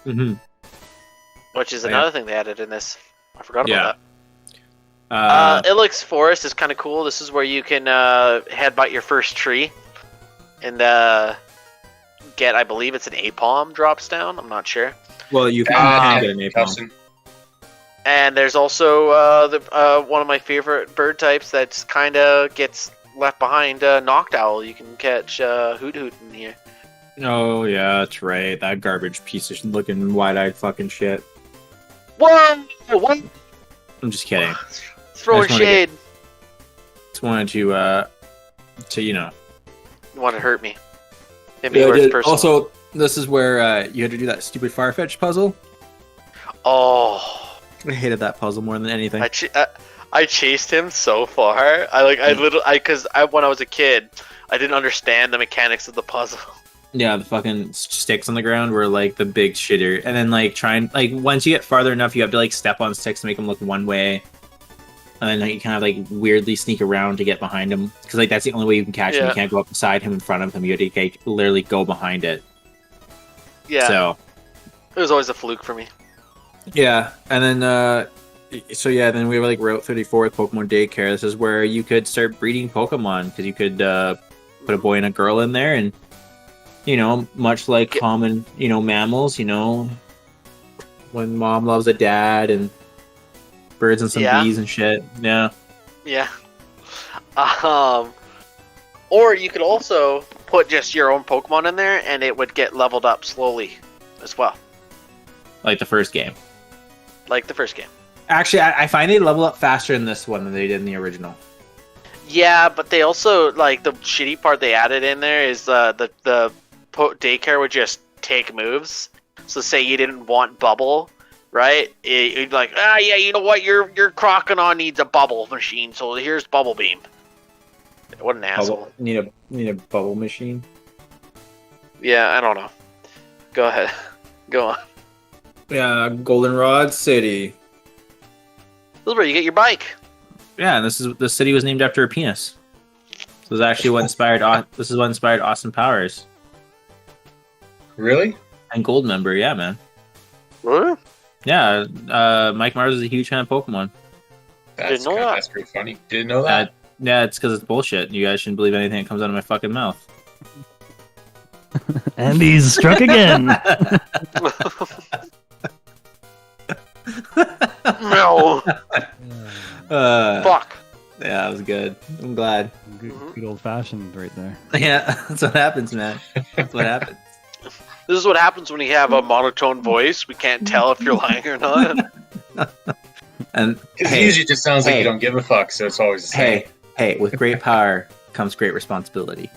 Mm-hmm. Which is another thing they added in this. I forgot about that. Ilex Forest is kind of cool. This is where you can headbutt your first tree and get, I believe it's an Apom drops down. I'm not sure. Well, you can get an Apom. And there's also one of my favorite bird types that's kind of gets left behind, Noctowl. You can catch Hoot Hoot in here. Oh yeah, that's right. That garbage piece of looking wide-eyed fucking shit. Whoa! What? I'm just kidding. Throwing shade. Just wanted to You want to hurt me? Also, this is where you had to do that stupid Farfetch puzzle. Oh, I hated that puzzle more than anything. I chased him so far. Because when I was a kid, I didn't understand the mechanics of the puzzle. Yeah, the fucking sticks on the ground were like the big shitter, and then once you get farther enough, you have to like step on sticks to make them look one way, and then you kind of like weirdly sneak around to get behind him because like that's the only way you can catch him. You can't go up beside him, in front of him. You have to like, literally go behind it. Yeah. So it was always a fluke for me. Yeah, and then then we have like Route 34 with Pokemon Daycare. This is where you could start breeding Pokemon because you could put a boy and a girl in there, and much like common mammals, when mom loves a dad and birds and some bees and shit. Yeah. Or you could also put just your own Pokemon in there, and it would get leveled up slowly as well. Like the first game. Actually, I find they level up faster in this one than they did in the original. Yeah, but they also the shitty part they added in there is the Daycare would just take moves. So say you didn't want Bubble, right? You'd be like, you know what? Your Croconaw needs a bubble machine, so here's Bubble Beam. What an asshole! Need a bubble machine. Yeah, I don't know. Go ahead. Go on. Yeah, Goldenrod City. This is where you get your bike. Yeah, and the city was named after a penis. This is actually what inspired. This is what inspired Austin Powers. Really? And Goldmember, yeah, man. Really? Yeah, Mike Myers is a huge fan of Pokemon. Didn't know that. That's pretty funny. Didn't know that. Yeah, it's because it's bullshit. You guys shouldn't believe anything that comes out of my fucking mouth. And he's struck again. No. Fuck. Yeah, that was good. I'm glad. Good old fashioned right there. Yeah, that's what happens, man. That's what happens. This is what happens when you have a monotone voice. We can't tell if you're lying or not. And it usually just sounds like you don't give a fuck, so it's always the same. Hey, with great power comes great responsibility.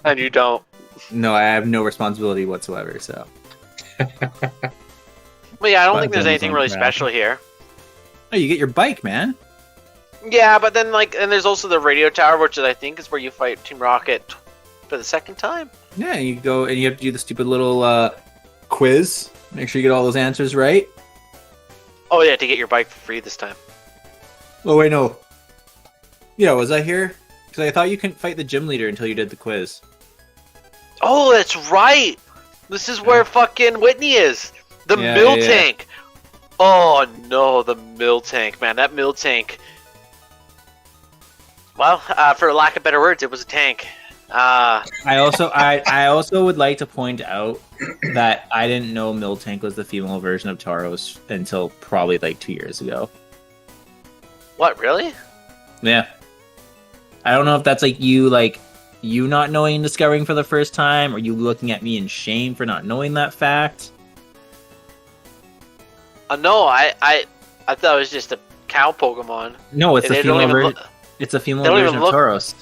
And you don't. No, I have no responsibility whatsoever, so. Well, yeah, I don't think there's anything really special here. Oh, you get your bike, man. Yeah, but then, and there's also the radio tower, which I think is where you fight Team Rocket for the second time. Yeah, you go and you have to do the stupid little quiz. Make sure you get all those answers right. Oh, yeah, to get your bike for free this time. Oh, wait, no. Yeah, was I here? Because I thought you couldn't fight the gym leader until you did the quiz. Oh, that's right! This is where fucking Whitney is! The mill tank! Oh no, the Miltank, man. That Miltank. Well, for lack of better words, it was a tank. I also would like to point out that I didn't know Miltank was the female version of Tauros until probably like 2 years ago. What, really? Yeah. I don't know if that's like you not knowing and discovering for the first time, or you looking at me in shame for not knowing that fact. No, I thought it was just a cow Pokemon. No, it's a female version. It's a female version of Tauros.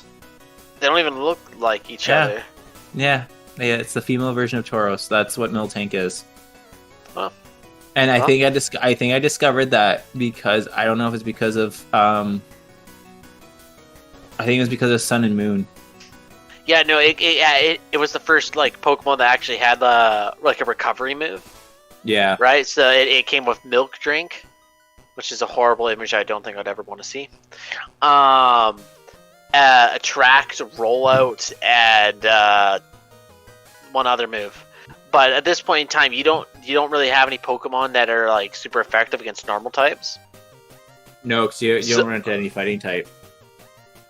They don't even look like each other. Yeah, it's the female version of Tauros. That's what Miltank is. Well, and I think I discovered that because I don't know if it's because of I think it was because of Sun and Moon. Yeah, no, it was the first like Pokemon that actually had like a recovery move. Yeah. Right. So it came with Milk Drink, which is a horrible image I don't think I'd ever want to see. Attract, Rollout, and one other move. But at this point in time, you don't really have any Pokemon that are like super effective against normal types. No, because you don't run into any fighting type.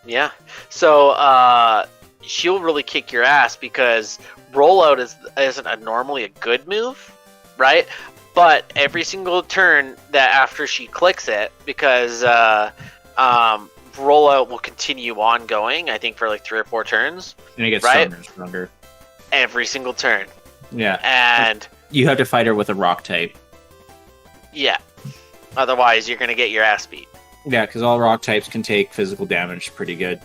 Yeah. So she'll really kick your ass because Rollout isn't normally a good move, right? But every single turn that after she clicks it, because Rollout will continue ongoing, I think for like 3 or 4 turns. And it gets stronger. Every single turn. Yeah. And you have to fight her with a rock type. Yeah. Otherwise, you're going to get your ass beat. Yeah, because all rock types can take physical damage pretty good.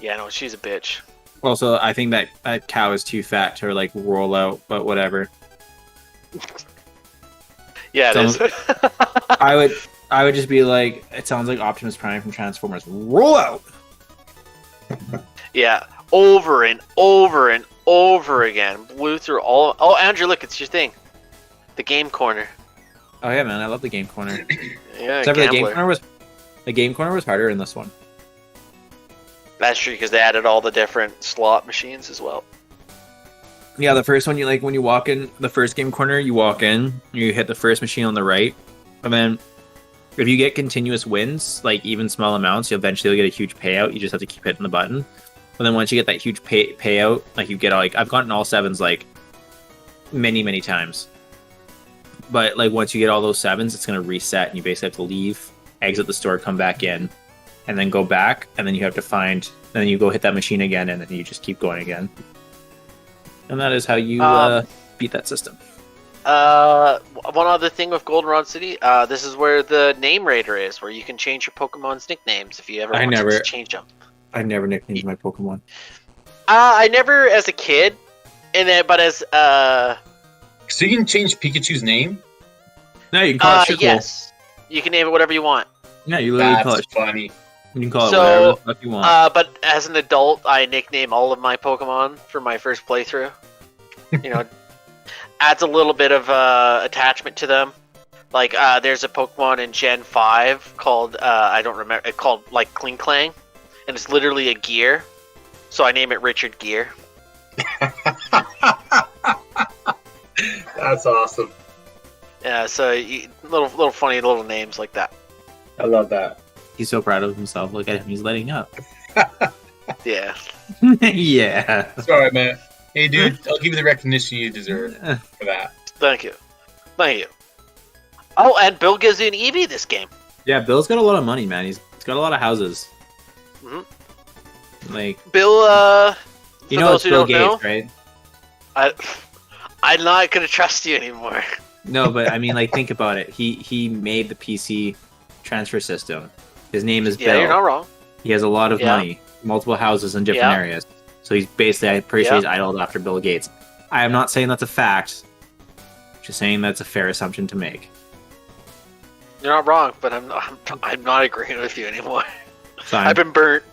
Yeah, no, she's a bitch. Also, I think that cow is too fat to like roll out, but whatever. Yeah, it is. I would just be like, it sounds like Optimus Prime from Transformers. Roll out! Yeah, over and over and over again. Blew through all... Oh, Andrew, look, it's your thing. The game corner. Oh yeah, man, I love the game corner. Yeah, except for the game corner was harder in this one. That's true, because they added all the different slot machines as well. Yeah, the first one, when you walk in, the first game corner, you walk in, you hit the first machine on the right, and then if you get continuous wins, like even small amounts, you'll eventually get a huge payout. You just have to keep hitting the button. But then once you get that huge payout, like you get like, I've gotten all 7s like many, many times. But like once you get all those 7s, it's going to reset and you basically have to leave, exit the store, come back in, and then go back, and then you have to find, and then you go hit that machine again, and then you just keep going again. And that is how you beat that system. One other thing with Goldenrod City, this is where the name raider is, where you can change your Pokemon's nicknames if you ever want to change them. I never nicknamed my Pokemon. I never as a kid, but as So you can change Pikachu's name? No, you can call it Shuckle. Yes, you can name it whatever you want. Yeah, you literally call it. That's funny. You can call it whatever the fuck you want. But as an adult, I nickname all of my Pokemon for my first playthrough. You know, adds a little bit of attachment to them. Like, there's a Pokemon in Gen 5 called, I don't remember, called, like, Kling Clang. And it's literally a gear. So I name it Richard Gear. That's awesome. Yeah, so little funny little names like that. I love that. He's so proud of himself. Look at him. He's lighting up. Yeah. Yeah. Sorry, man. Hey, dude, I'll give you the recognition you deserve for that. Thank you. Thank you. Oh, and Bill gives you an Eevee this game. Yeah, Bill's got a lot of money, man. He's got a lot of houses. Mm-hmm. Like Bill, you know it's Bill Gates, right? I'm not gonna trust you anymore. No, but I mean, like, think about it. He made the PC transfer system. His name is Bill. Yeah, you're not wrong. He has a lot of money, multiple houses in different areas. So he's basically, I'm pretty sure he's idled after Bill Gates. I am not saying that's a fact. Just saying that's a fair assumption to make. You're not wrong, but I'm not agreeing with you anymore. Fine. I've been burnt.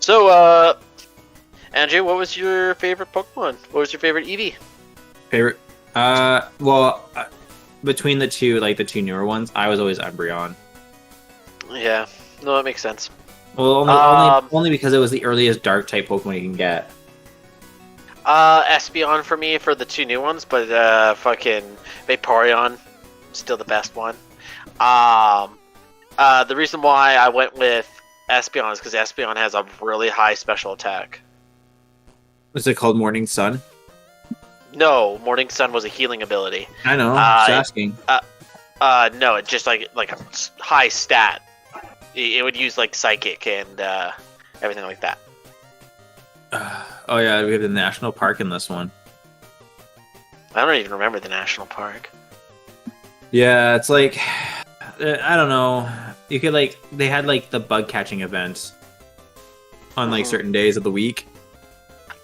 So, Andrew, what was your favorite Pokemon? What was your favorite Eevee? Favorite? Between the two, like the two newer ones, I was always Umbreon. Yeah, no, that makes sense. Well, only because it was the earliest Dark type Pokemon you can get. Espeon for me for the 2 new ones, but fucking Vaporeon, still the best one. The reason why I went with Espeon is because Espeon has a really high special attack. Is it called Morning Sun? No, Morning Sun was a healing ability. I know. Just asking. No, it's just like a high stat. It would use like Psychic and everything like that. Oh yeah, we have the national park in this one. I don't even remember the national park. Yeah, it's like I don't know. You could like they had like the bug catching events on like certain days of the week.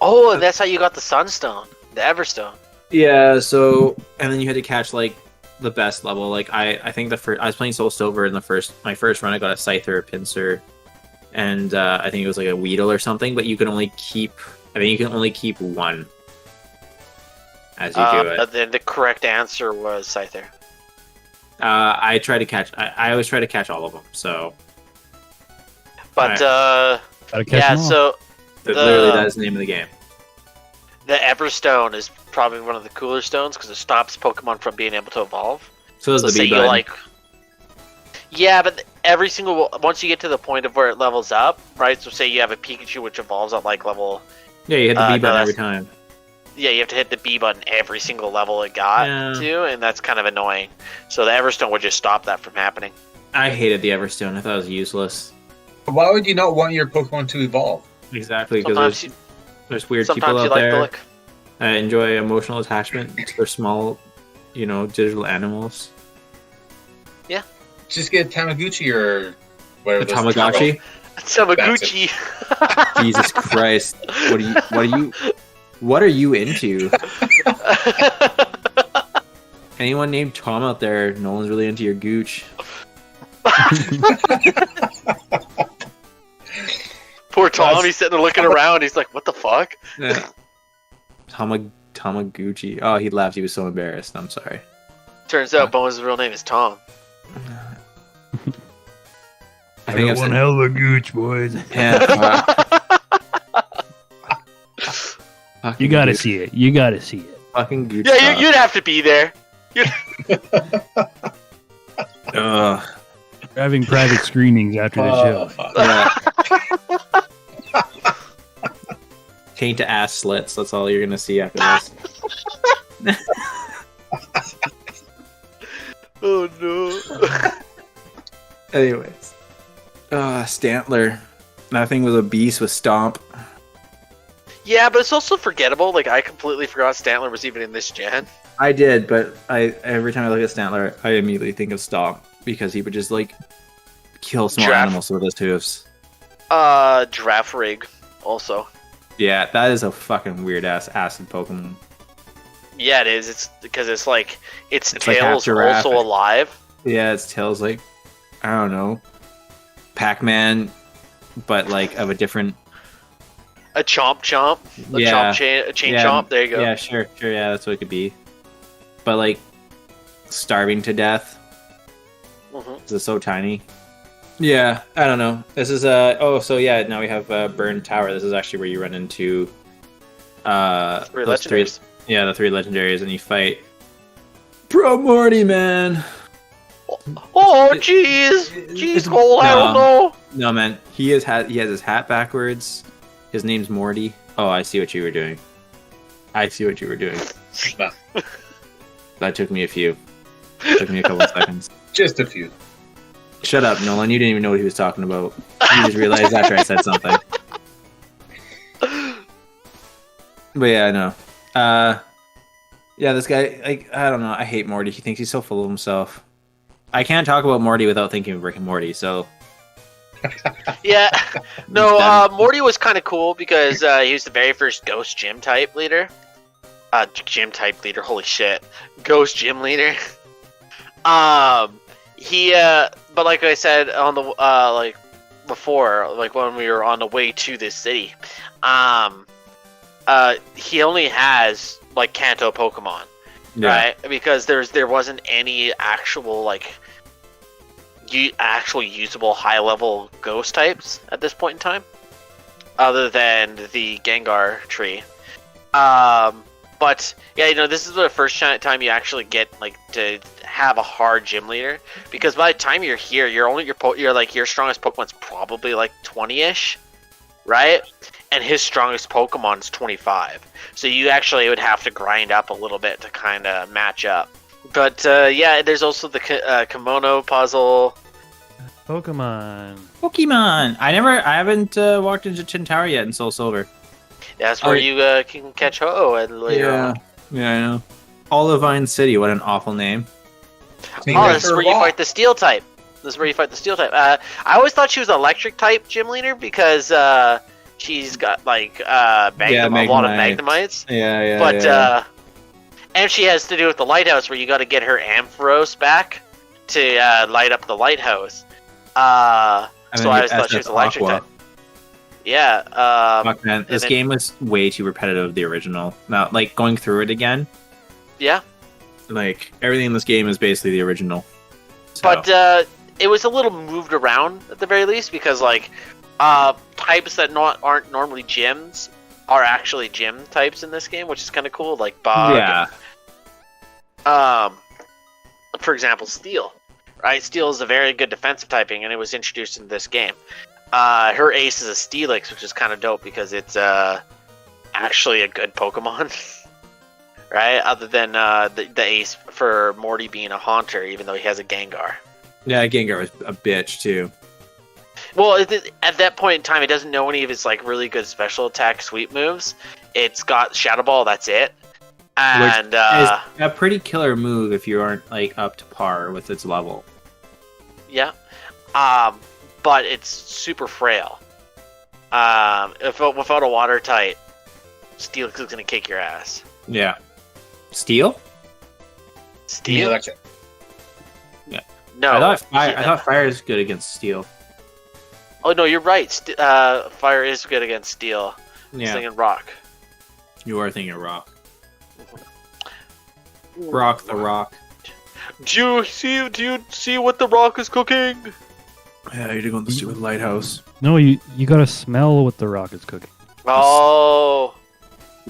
Oh, and that's how you got the Sunstone, the Everstone. Yeah, so and then you had to catch like the best level. Like I think I was playing Soul Silver in my first run. I got a Scyther, a Pinsir, and I think it was like a Weedle or something. But you can only keep. I think you can only keep one as you do it. Then the correct answer was Scyther. I try to catch. I always try to catch all of them. So, but Gotta catch yeah, them all. so literally that is the name of the game. the Everstone is probably one of the cooler stones because it stops Pokemon from being able to evolve. So is So the say B you button. like, yeah, but every single once you get to the point of where it levels up, right? So say you have a Pikachu which evolves at like level. Yeah, you hit the B no, button every that's- time. Yeah, you have to hit the B button every single level it got Yeah. to, and that's kind of annoying. So the Everstone would just stop that from happening. I hated the Everstone. I thought it was useless. Why would you not want your Pokemon to evolve? Exactly, because Sometimes, there's weird sometimes people you out like there. the look. I enjoy emotional attachment to their small, digital animals. Just get Tamaguchi or whatever. A those Tamagotchi? Tamaguchi. Jesus Christ! What are you into? Anyone named Tom out there? No one's really into your gooch. Poor Tom, he's sitting there looking around. He's like, "What the fuck?" Yeah. Tamaguchi. Oh, he laughed. He was so embarrassed. I'm sorry. Turns out Bones' real name is Tom. I think I've said, hell of a gooch, boys. yeah, You gotta see it. You gotta see it. fucking gooch. Yeah, you'd have to be there. Ugh. We're having private screenings after the show. fuck. Yeah. Taint to ass slits. That's all you're gonna see after this. Oh no. Anyways, Stantler. That thing was a beast with Stomp. Yeah, but it's also forgettable. Like I completely forgot Stantler was even in this gen. I did, but every time I look at Stantler, I immediately think of Stomp because he would just like kill small Giraffe. animals with his hooves. Giraffe Rig also. Yeah, that is a fucking weird ass acid Pokemon. Yeah, it is. It's because it's like its It's like half tail's giraffe. also alive. Yeah, its tail's like, I don't know, Pac-Man, but like of a different. A chomp chomp. A Yeah. a chain Yeah, chomp. There you go. Yeah, sure, yeah, that's what it could be. But like, starving to death. Mhm. It's so tiny. Yeah, I don't know. This is so yeah, now we have Burn Tower. This is actually where you run into Three those legendaries. the 3 legendaries, and you fight Pro Morty, man. Oh jeez, jeez, Cole, I don't No. know. No, man, he has his hat backwards. His name's Morty. Oh, I see what you were doing. That took me a couple seconds. Just a few. Shut up, Nolan. You didn't even know what he was talking about. You just realized after I said something. But yeah, I know. Yeah, this guy, like, I don't know. I hate Morty. He thinks he's so full of himself. I can't talk about Morty without thinking of Rick and Morty, so. Yeah, no. Done. Morty was kind of cool because he was the very first Ghost Gym type leader. Gym type leader. Holy shit, Ghost Gym leader. He but like I said on the like before, like when we were on the way to this city, he only has like Kanto Pokemon, right? Because there wasn't any actual like actual usable high level ghost types at this point in time, other than the Gengar tree. But yeah, this is the first time you actually get like to have a hard gym leader, because by the time you're here, your strongest Pokemon's probably like 20-ish, right? And his strongest Pokemon's 25. So you actually would have to grind up a little bit to kind of match up. But yeah, there's also the kimono puzzle. Pokemon. I haven't walked into Chintara yet in Soul Silver. That's where you can catch Ho-Oh and later on. Yeah, I know. Olivine City, what an awful name. This is where you fight the Steel type. I always thought she was an Electric type gym leader because she's got like a lot of Magnemites. Yeah. But and she has to do with the lighthouse, where you got to get her Ampharos back to light up the lighthouse. So I always thought she was Electric type. Yeah. Fuck, man. This game was way too repetitive, the original. Now, like, going through it again. Yeah. Like, everything in this game is basically the original. So. But it was a little moved around, at the very least, because, like, types that aren't normally gyms are actually gym types in this game, which is kind of cool. Like, Bug. Yeah. For example, Steel. Right? Steel is a very good defensive typing, and it was introduced in this game. Her ace is a Steelix, which is kind of dope because it's actually a good Pokemon, right? Other than the ace for Morty being a Haunter, even though he has a Gengar. Yeah, Gengar was a bitch too. Well, at that point in time, it doesn't know any of its like really good special attack sweep moves. It's got Shadow Ball. That's it. And which is a pretty killer move if you aren't like up to par with its level. Yeah. But it's super frail. Without a water type, Steelix is gonna kick your ass. Yeah. Steel? Electric. Yeah. No. I thought fire is good against steel. Oh no, you're right. Fire is good against steel. Yeah. I was thinking rock. You are thinking rock. Rock the rock. Do you see what the rock is cooking? Yeah, you're going to stupid lighthouse. No, you gotta smell what the rock is cooking. Oh.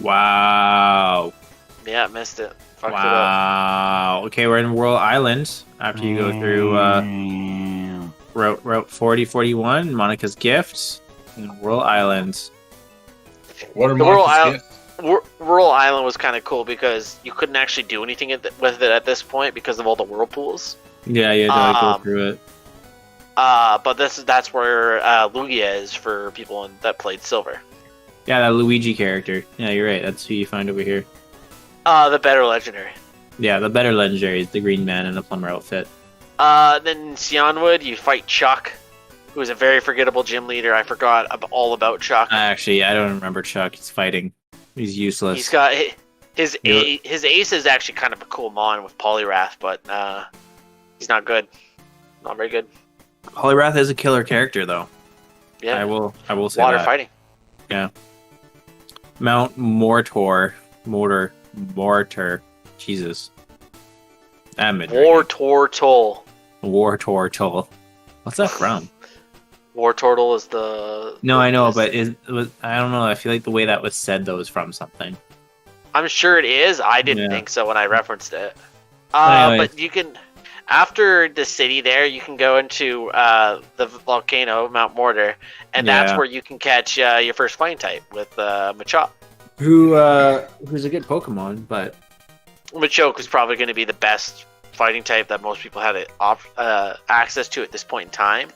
Wow. Yeah, missed it. Fucked Wow. Okay, we're in Whirl Island. After you go through Route 4041, Monica's Gifts, and Whirl Island. What are the Monica's gifts? Whirl Island was kind of cool because you couldn't actually do anything with it at this point because of all the whirlpools. Yeah, you had to go through it. But that's where Lugia is for people that played Silver. Yeah, that Luigi character. Yeah, you're right. That's who you find over here. The better legendary. Yeah, the better legendary is the green man in a plumber outfit. Then in Sionwood, you fight Chuck, who is a very forgettable gym leader. I forgot all about Chuck. Actually, I don't remember Chuck. He's fighting. He's useless. He's got his ace is actually kind of a cool mon with Poliwrath, but he's not good. Not very good. Poliwrath is a killer character, though. Yeah, I will say water that. fighting. Yeah. Mount Mortor. Jesus. Wartortle. Wartortle. What's that from? Wartortle is the... No, I know, but I don't know. I feel like the way that was said, though, is from something. I'm sure it is. I didn't think so when I referenced it. Anyways. But you can... After the city there, you can go into the volcano, Mount Mortar, and that's where you can catch your first fighting type with Machop. Who's a good Pokemon, but... Machoke is probably going to be the best fighting type that most people had access to at this point in time,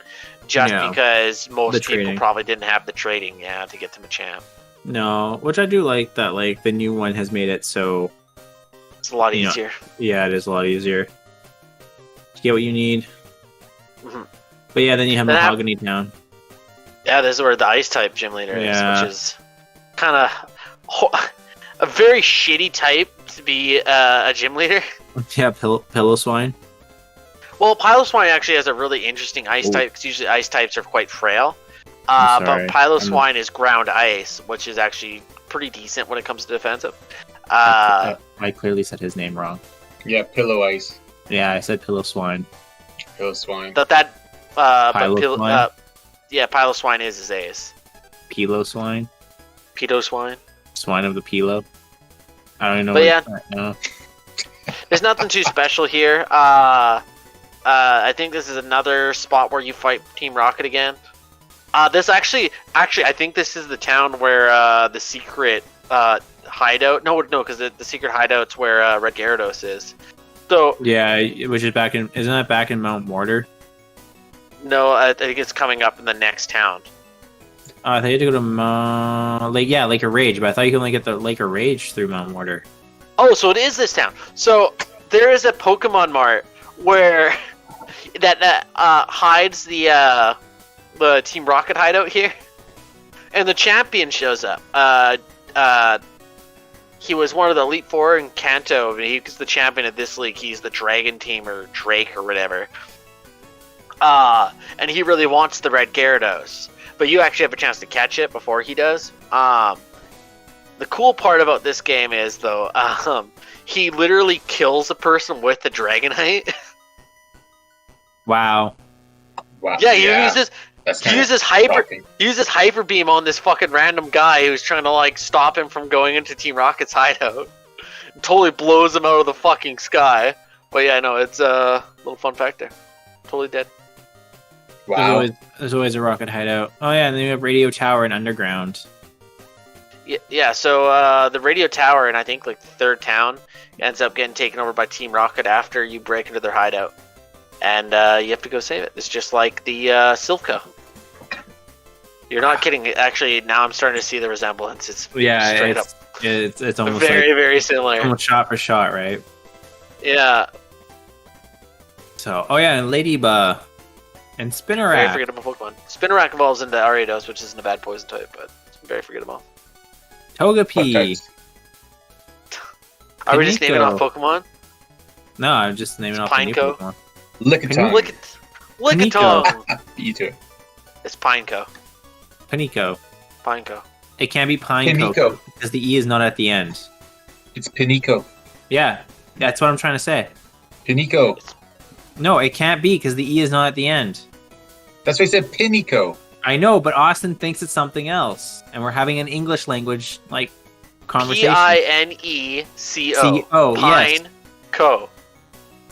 just because most people probably didn't have the trading to get to Machamp. No, which I do like that, like, the new one has made it so... It's a lot easier. Yeah, it is a lot easier. You get what you need. Mm-hmm. But yeah, then you have Mahogany Town. Yeah, this is where the ice type gym leader is, which is kind of a very shitty type to be a gym leader. Yeah, Pillow Swine. Well, Piloswine actually has a really interesting ice type, because usually ice types are quite frail. But Piloswine is ground ice, which is actually pretty decent when it comes to defensive. I clearly said his name wrong. Yeah, Pillow Ice. Yeah, I said Pillow Swine. Pillow Swine. Piloswine is his ace. Pilo Swine? Pedo Swine. Swine of the Pilo? I don't even know. But where yeah. it's at now. There's nothing too special here. I think this is another spot where you fight Team Rocket again. This actually, I think this is the town where the secret hideout. No, because the secret hideout's where Red Gyarados is. So Yeah, which is back in. Isn't that back in Mount Mortar? no, I think it's coming up in the next town. I thought you had to go to Lake of Rage, but I thought you could only get the Lake of Rage through Mount Mortar. Oh, so it is this town. So there is a Pokemon Mart where that hides the Team Rocket hideout here, and the champion shows up. He was one of the Elite Four in Kanto. He's the champion of this league. He's the Dragon Team or Drake or whatever. And he really wants the Red Gyarados, but you actually have a chance to catch it before he does. The cool part about this game is, though, he literally kills a person with the Dragonite. Wow. Wow. Yeah, he uses hyper. shocking. He uses Hyper Beam on this fucking random guy who's trying to like stop him from going into Team Rocket's hideout. Totally blows him out of the fucking sky. But yeah, no, it's a little fun fact there. Totally dead. Wow. There's always a Rocket hideout. Oh yeah, and then you have Radio Tower and Underground. Yeah. So the radio tower in I think like the third town ends up getting taken over by Team Rocket after you break into their hideout, and you have to go save it. It's just like the Silco. You're not kidding. Actually, now I'm starting to see the resemblance. It's Yeah, straight up it's almost very similar. almost shot for shot, right? Yeah, So, oh yeah, and Ladybug and very Spinarak. forgettable Pokemon. Spinarak evolves into Ariados, which isn't a bad poison type, but it's very forgettable. Togepi. Types. Are we just naming off Panico. Pokemon? No, I'm just naming off the new Pineco. Pokemon. Lickitung. Lickitung. You too. It's Pineco. Panico. Pineco. It can't be Pineco Pinico. because the E is not at the end. It's Pinico. Yeah, that's what I'm trying to say. Pinico. No, it can't be because the E is not at the end. That's why I said Pinico. I know, but Austin thinks it's something else, and we're having an English language like conversation. Pineco. C-O, yes. Pineco.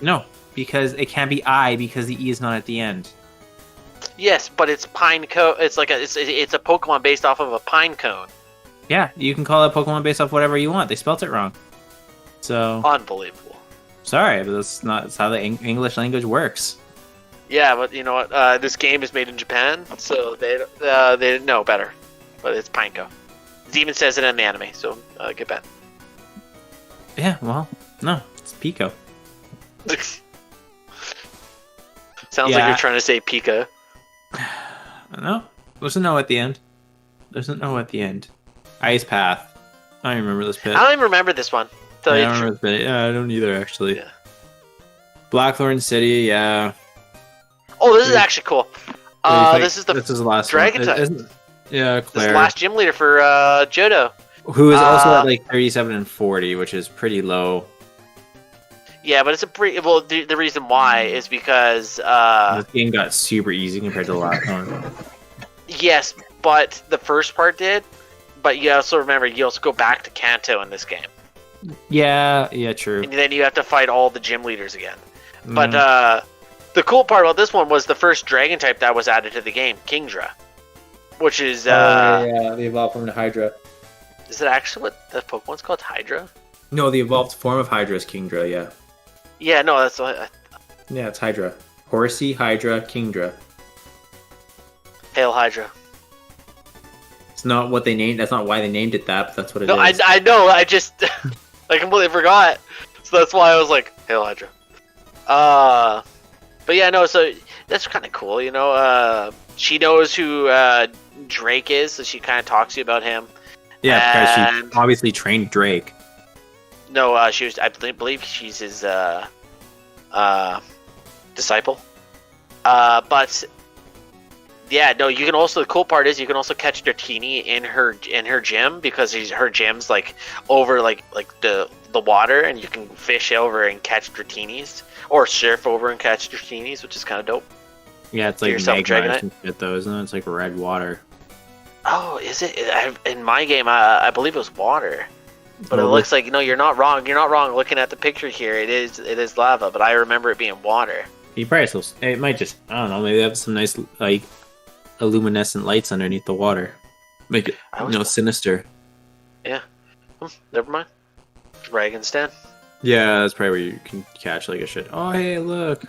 No, because it can't be I because the E is not at the end. Yes, but it's Pineco. It's like it's a Pokemon based off of a pine cone. Yeah, you can call it Pokemon based off whatever you want. They spelt it wrong. So Unbelievable. sorry, but that's how the English language works. Yeah, but you know what? This game is made in Japan, so they know better. But it's Pineco. It even says it in the anime, so get back. Yeah, well, no, it's Pico. Sounds like Yeah. you're trying to say Pika. No, there's a no at the end. There's a no at the end. Ice Path. I don't remember this pit. I don't even remember this one. Tell I you don't the remember this pit. Yeah, I don't either actually. Yeah. Blackthorn City. Yeah. truth. Oh, this is actually cool. This is the last Dragon one. type. Yeah, This is the Claire. last gym leader for Johto. Who is also Uh, at like 37 and 40, which is pretty low. Yeah, but it's a pretty well. The reason why is because This game got super easy compared to the last one. yes, but the first part did. But you also remember you also go back to Kanto in this game, Yeah, true. and then you have to fight all the gym leaders again. But Mm. the cool part about this one was the first dragon type that was added to the game, Kingdra, which is yeah, the evolved form of Hydra. is it actually what the Pokemon's called, Hydra? No, the evolved form of Hydra is Kingdra, yeah. Yeah, no, that's what. Yeah, it's Hydra. Horsey, Hydra, Kingdra. Hail Hydra. It's not what they named. That's not why they named it that, but that's what it No, is. I know. I just I completely forgot, so that's why I was like, Hail Hydra. But yeah, no. So that's kind of cool, you know. She knows who Drake is, so she kind of talks to you about him. Yeah, because And- she obviously trained Drake. No, she was. I believe she's his disciple. But yeah, no. You can also. The cool part is you can also catch Dratini in her gym because her gym's like over like the water, and you can fish over and catch Dratinis or surf over and catch Dratinis, which is kind of dope. Yeah, it's like yourself magma or Dragonite? some shit though, isn't it? It's like red water. Oh, is it? In my game, I believe it was water. But it looks like, no, you're not wrong. You're not wrong looking at the picture here. It is lava, but I remember it being water. You probably still. It might just. I don't know. Maybe they have some nice like luminescent lights underneath the water. Make it sinister. Yeah. Never mind. Dragon's Den. Yeah, that's probably where you can catch like a shit. Oh, hey, look.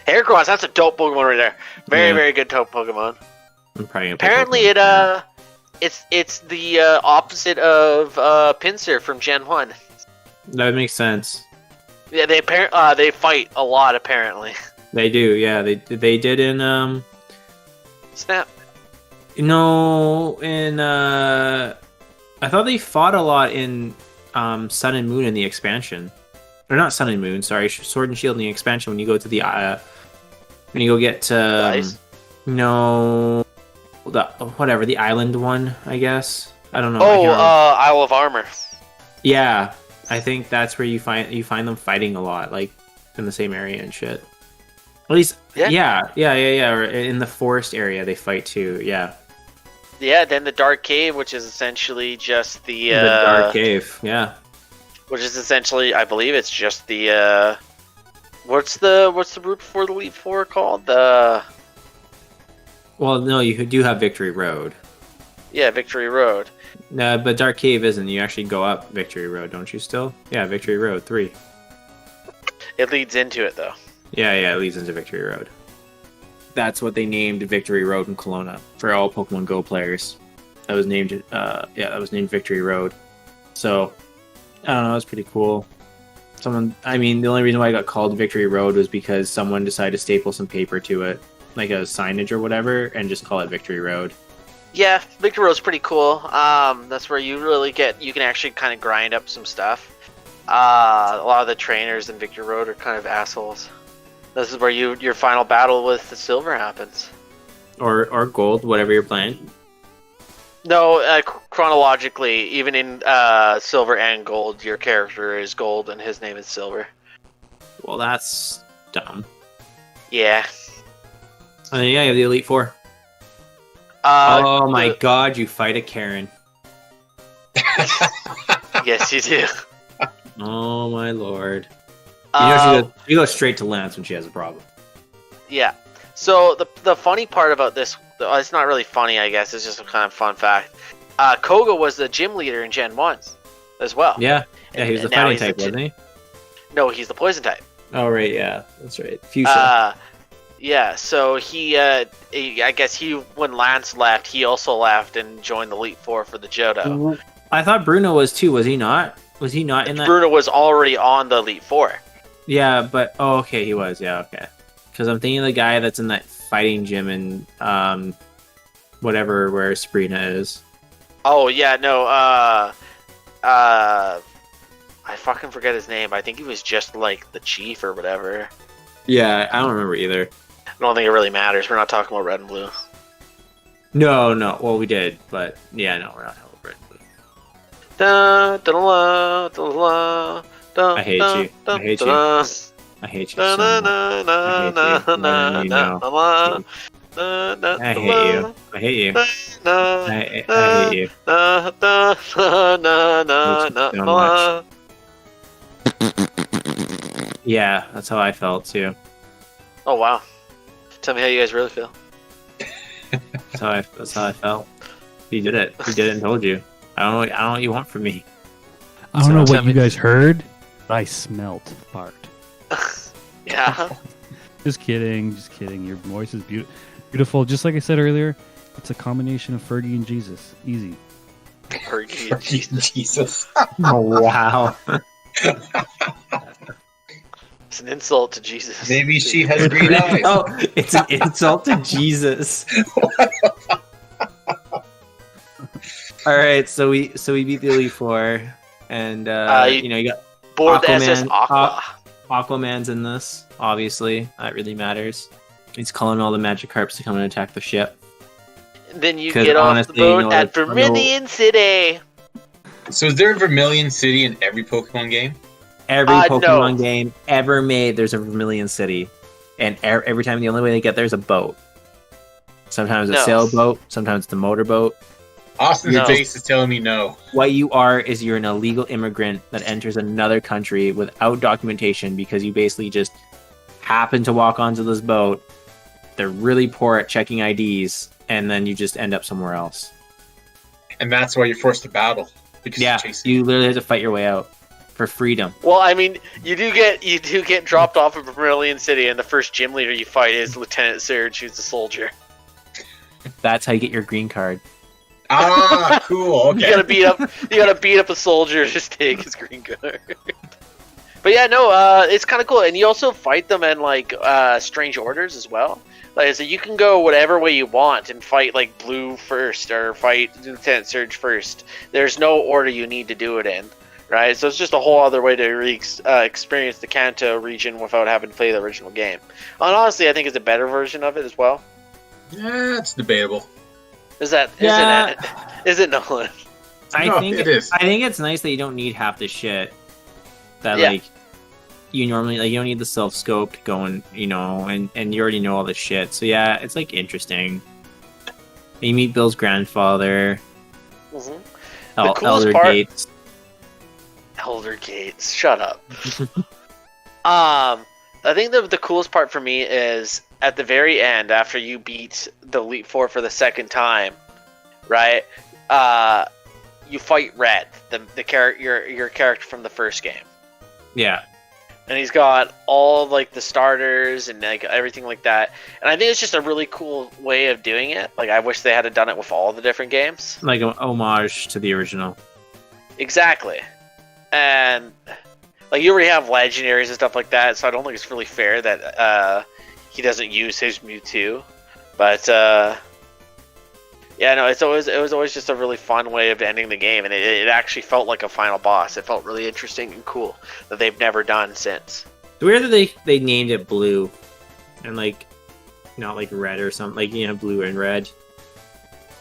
Heracross, that's a dope Pokemon right there. Very good dope Pokemon. I'm probably gonna Apparently it's the opposite of Pinsir from Gen 1. That makes sense. Yeah, they fight a lot apparently. They do, yeah. They did in Snap. No, in I thought they fought a lot in Sun and Moon in the expansion. Or not Sun and Moon, sorry, Sword and Shield in the expansion when you go to the when you go get the island one, I guess. I don't know. Isle of Armor. Yeah, I think that's where you find them fighting a lot, like in the same area and shit. At least, yeah. Or in the forest area, they fight too. Yeah. Yeah. Then the Dark Cave, which is essentially just the Dark Cave. Yeah. Which is essentially, I believe, it's just the what's the route before the Elite Four called? Well, no, you do have Victory Road. Yeah, Victory Road. No, but Dark Cave isn't. You actually go up Victory Road, don't you still? Yeah, Victory Road 3. It leads into it, though. Yeah, it leads into Victory Road. That's what they named Victory Road in Kelowna for all Pokemon Go players. That was named, that was named Victory Road. So, I don't know, it's pretty cool. The only reason why I got called Victory Road was because someone decided to staple some paper to it, like a signage or whatever, and just call it Victory Road. Yeah, Victory Road's pretty cool. That's where you can actually kind of grind up some stuff. A lot of the trainers in Victory Road are kind of assholes. This is where your final battle with the silver happens. Or gold, whatever you're playing. No, chronologically, even in silver and gold, your character is gold and his name is silver. Well, that's dumb. Yeah. And then, you have the Elite Four. Oh my god, you fight a Karen. Yes, you do. Oh my lord. You go straight to Lance when she has a problem. Yeah. So the funny part about this, it's not really funny, I guess. It's just a kind of fun fact. Koga was the gym leader in Gen 1 as well. Yeah. Yeah, he was the fighting type, wasn't he? No, he's the poison type. Oh, right, yeah. That's right. Fuchsia. Yeah, so I guess when Lance left, he also left and joined the Elite Four for the Johto. I thought Bruno was too, was he not? Was he not in that? Bruno was already on the Elite Four. Yeah, but, okay, he was, yeah, okay. Because I'm thinking of the guy that's in that fighting gym in, whatever, where Sabrina is. Oh, yeah, no, I fucking forget his name. I think he was just, like, the chief or whatever. Yeah, I don't remember either. I don't think it really matters. We're not talking about red and blue. No. Well, we did, but yeah, no, we're not talking about red and blue. I hate you. I hate you. I hate you so much. I hate you. I hate you. I hate you. So much. Yeah, that's how I felt too. Oh wow! Tell me how you guys really feel. That's how I felt. He did it. He did it and told you. I don't know what you want from me. I don't know what you guys heard, but I smelt fart. Yeah. Just kidding. Your voice is beautiful. Just like I said earlier, it's a combination of Fergie and Jesus. Easy. Fergie and Jesus. Oh wow. It's an insult to Jesus. Maybe she has green eyes. Oh, it's an insult to Jesus. All right, so we beat the Elite Four, and you got board the Aquaman. SS Aqua. Aquaman's in this, obviously. That really matters. He's calling all the Magikarps to come and attack the ship. And then you get off the boat at Vermilion City. So is there a Vermilion City in every Pokemon game? Every Pokemon game ever made, there's a Vermilion City. And every time, the only way they get there is a boat. Sometimes a sailboat, sometimes it's a motorboat. Austin's No. face is telling me no. What you are is you're an illegal immigrant that enters another country without documentation because you basically just happen to walk onto this boat. They're really poor at checking IDs, and then you just end up somewhere else. And that's why you're forced to battle. Because Yeah, you're chasing. you literally have to fight your way out for freedom. Well, I mean, you do get dropped off of Vermilion City, and the first gym leader you fight is Lieutenant Surge, who's a soldier. That's how you get your green card. Ah, cool. Okay. You gotta beat up a soldier to just take his green card. But yeah, no, it's kind of cool, and you also fight them in like strange orders as well. Like, so you can go whatever way you want and fight like Blue first or fight Lieutenant Surge first. There's no order you need to do it in, right? So it's just a whole other way to experience the Kanto region without having to play the original game. And honestly, I think it's a better version of it as well. Yeah, it's debatable. Is it Nolan? It is. I think it's nice that you don't need half the shit that Yeah. like you normally like. You don't need the self scoped going, and you already know all this shit. So yeah, it's like interesting. You meet Bill's grandfather, Mm-hmm. Elder coolest part- Gates. Elder Gates, shut up. I think the coolest part for me is at the very end, after you beat the Elite Four for the second time, right? You fight Red, the character, your character from the first game, Yeah, and he's got all like the starters and like everything like that. And I think it's just a really cool way of doing it. Like, I wish they had done it with all the different games. like an homage to the original. Exactly. And like, you already have legendaries and stuff like that, so I don't think it's really fair that he doesn't use his Mewtwo. But yeah, no, it was always just a really fun way of ending the game, and it actually felt like a final boss. It felt really interesting and cool that they've never done since. It's weird that they named it Blue, and like not like Red or something. Like Blue and Red.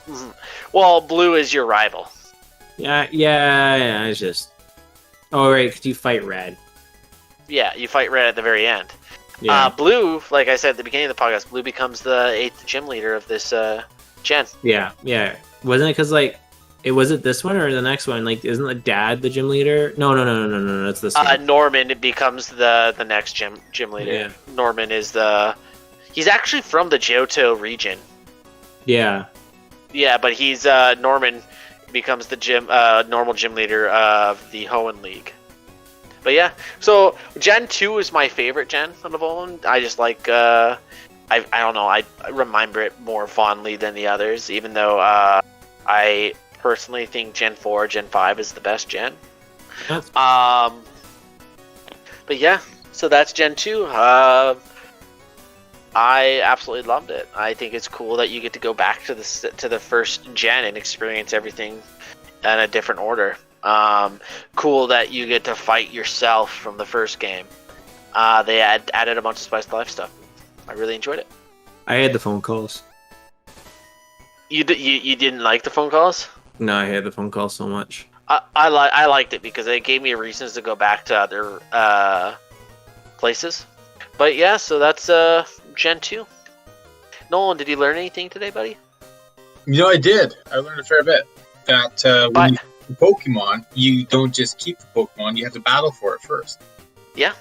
Mhm. Well, Blue is your rival. Yeah. It's just. Oh right, because you fight Red. Yeah, you fight Red at the very end. Yeah. Blue, like I said at the beginning of the podcast, Blue becomes the 8th gym leader of this gen. Yeah. Wasn't it because was it this one or the next one? Like, isn't the dad the gym leader? No. That's this one. Norman becomes the next gym leader. Yeah. Norman is he's actually from the Johto region. Yeah. Yeah, but he's Norman becomes the normal gym leader of the Hoenn League. But yeah, so Gen 2 is my favorite gen out of all of them. I just like I don't know, I remember it more fondly than the others, even though I personally think Gen 4, Gen 5 is the best gen. That's- But yeah, so that's Gen 2. I absolutely loved it. I think it's cool that you get to go back to the first gen and experience everything in a different order. Cool that you get to fight yourself from the first game. They added a bunch of spice life stuff. I really enjoyed it. I had the phone calls. You didn't like the phone calls? No, I had the phone calls so much. I liked it because it gave me reasons to go back to other places. But yeah, so that's Gen 2. Nolan, did you learn anything today, buddy? I did. I learned a fair bit. That when you Pokemon, you don't just keep the Pokemon; you have to battle for it first. Yeah.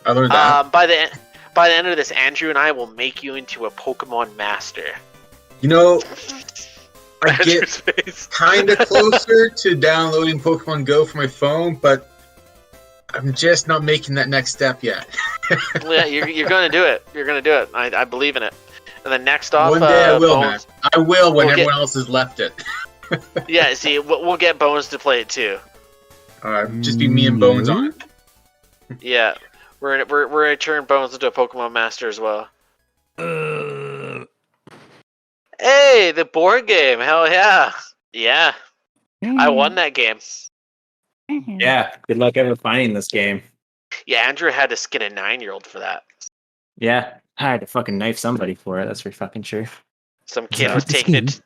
I learned that. By the end of this, Andrew and I will make you into a Pokemon master. I Andrew's get face. kind of closer to downloading Pokemon Go for my phone, but I'm just not making that next step yet. Yeah, you're gonna do it. You're gonna do it. I believe in it. And then next off, One day I will, man. Bones. I will when We'll everyone else has left it. Yeah, see, we'll get Bones to play it too. Just be me and Bones on it. Yeah, we're gonna turn Bones into a Pokemon master as well. Hey, the board game! Hell yeah! Yeah, I won that game. Yeah. Good luck ever finding this game. Yeah, Andrew had to skin a 9-year-old for that. Yeah. I had to fucking knife somebody for it. That's for fucking sure. Some kid was taking it.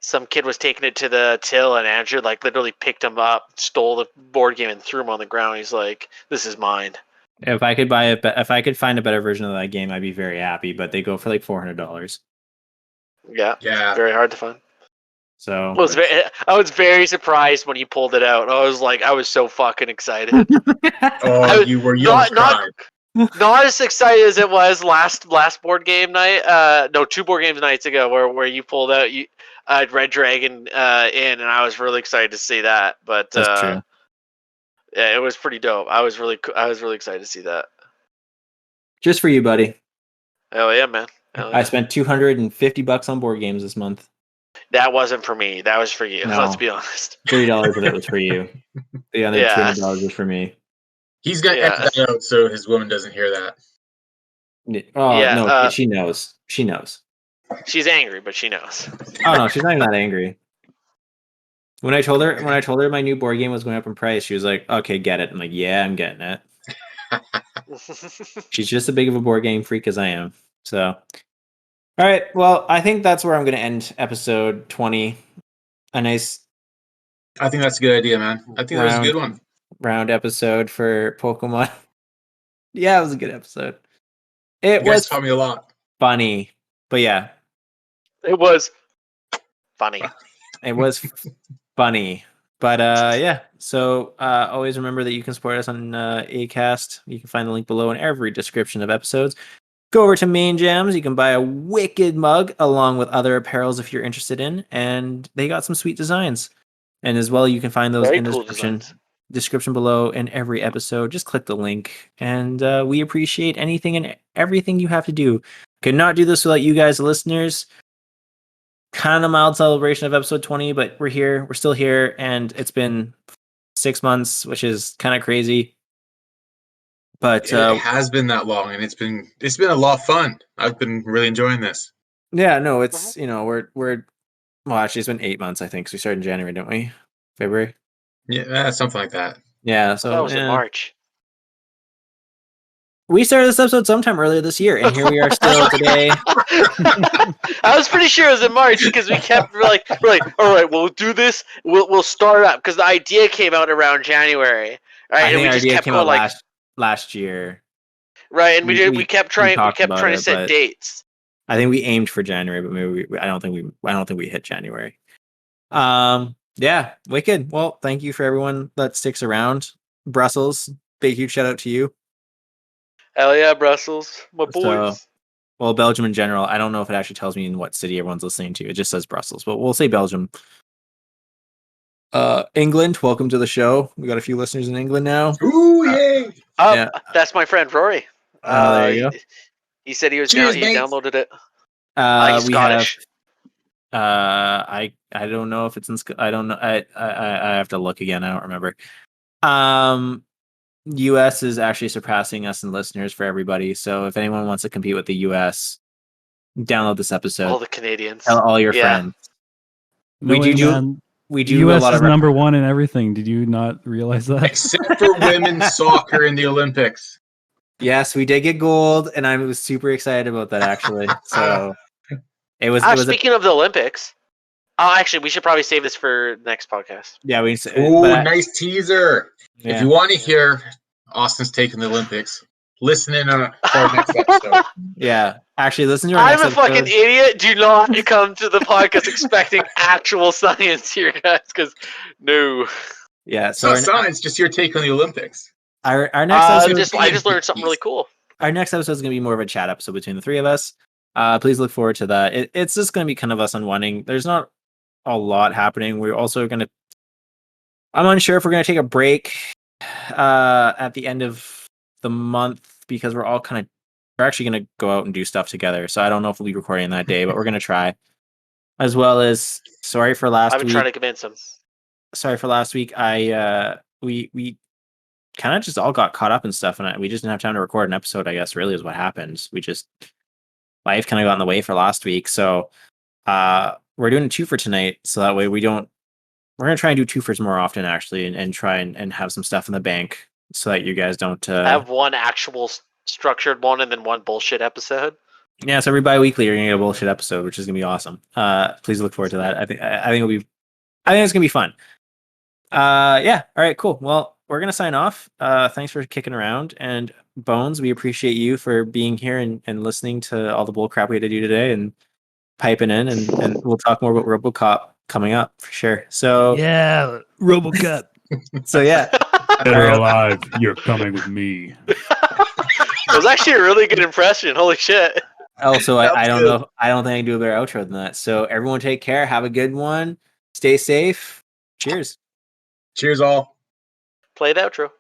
Some kid was taking it to the till, and Andrew literally picked him up, stole the board game, and threw him on the ground. He's like, "This is mine." If I could if I could find a better version of that game, I'd be very happy. But they go for like $400. Yeah, Yeah. very hard to find. So I was very surprised when you pulled it out. I was so fucking excited. Oh, you almost cried. Not as excited as it was last board game night. No, 2 board games nights ago, where you pulled out Red Dragon in, and I was really excited to see that. But that's true. yeah, it was pretty dope. I was really excited to see that. Just for you, buddy. Hell yeah, man. Hell yeah. I spent $250 on board games this month. That wasn't for me. That was for you. No. Let's be honest. $30 of it was for you. The other Yeah. $200 was for me. He's gonna edit that out so his woman doesn't hear that. Oh Yeah, no, she knows. She knows. She's angry, but she knows. Oh no, she's not even that angry. When I told her my new board game was going up in price, she was like, "Okay, get it." I'm like, "Yeah, I'm getting it." She's just as big of a board game freak as I am. So, all right. Well, I think that's where I'm going to end episode 20. A nice. I think that's a good idea, man. I think that was a good one. Round episode for Pokemon. Yeah, it was a good episode. It You guys was taught me a lot. funny, but yeah, It was funny. it was funny. But yeah, so always remember that you can support us on Acast. You can find the link below in every description of episodes. Go over to Main Jams. You can buy a wicked mug along with other apparels if you're interested in, and they got some sweet designs. And as well, you can find those Very in the cool designs. description below in every episode. Just click the link, and we appreciate anything and everything you have to do. Could not do this without you guys, the listeners. Kind of mild celebration of episode 20, but we're here. We're still here, and it's been 6 months, which is kind of crazy. But It has been that long, and it's been a lot of fun. I've been really enjoying this. yeah, no, it's we're well, actually, it's been 8 months, I think. So we started in January, didn't we? February. Yeah, something like that. Yeah, so That was in March. We started this episode sometime earlier this year, and here we are still today. I was pretty sure it was in March because we're like, all right, we'll do this. We'll start up because the idea came out around January, right? I think and we our just idea kept came going out like last year. right, and we kept trying talked about to it, set but dates. I think we aimed for January, but maybe I don't think we hit January. Yeah, wicked. Well, thank you for everyone that sticks around. Brussels, big huge shout out to you. Hell yeah, Brussels, my boys. So, well, Belgium in general. I don't know if it actually tells me in what city everyone's listening to. It just says Brussels, but we'll say Belgium. England, welcome to the show. We got a few listeners in England now. Ooh, yay! Yeah. That's my friend Rory. There you go. He said he was Cheers, he mate. downloaded it. We He's Scottish. have. I don't know if it's in. I don't know. I have to look again. I don't remember. US is actually surpassing us in listeners for everybody. So if anyone wants to compete with the US, download this episode. All the Canadians. Tell all your friends. We do US a lot is of number one in everything. Did you not realize that? Except for women's soccer in the Olympics. Yes, we did get gold, and I was super excited about that actually. So it was. Speaking of the Olympics, actually, we should probably save this for next podcast. Yeah, we. Oh, nice teaser! Yeah. If you want to hear Austin's take on the Olympics, listen in on our next episode. Yeah, actually, listen to our I'm next a fucking episode. idiot. Do not come to the podcast expecting actual science here, guys, because no. Yeah, It's not science, just your take on the Olympics. Our next episode. I just learned something really cool. Our next episode is going to be more of a chat episode between the three of us. Please look forward to that. It's just going to be kind of us unwinding. There's not a lot happening. We're also going to. I'm unsure if we're going to take a break at the end of the month because we're actually going to go out and do stuff together. So I don't know if we'll be recording that day, but we're going to try. As well as sorry for last I've been week. trying to convince him. Sorry for last week. We kind of just all got caught up in stuff, and we just didn't have time to record an episode. I guess really is what happened. Life kind of got in the way for last week, so we're doing a 2 for tonight. So that way we're gonna try and do 2-fers more often, actually, and try and have some stuff in the bank so that you guys don't have one actual structured one and then one bullshit episode. Yeah, so every bi-weekly you're gonna get a bullshit episode, which is gonna be awesome. Please look forward to that. I think it's gonna be fun. Yeah. All right, cool. Well, we're gonna sign off. Thanks for kicking around, and Bones, we appreciate you for being here and listening to all the bull crap we had to do today and piping in, and we'll talk more about RoboCop coming up for sure. So Yeah, RoboCop. so yeah. Dead or alive, you're coming with me. It was actually a really good impression. Holy shit. Also, That I was don't good. know. I don't think I can do a better outro than that. So everyone take care. Have a good one. Stay safe. Cheers. Cheers, all. Play the outro.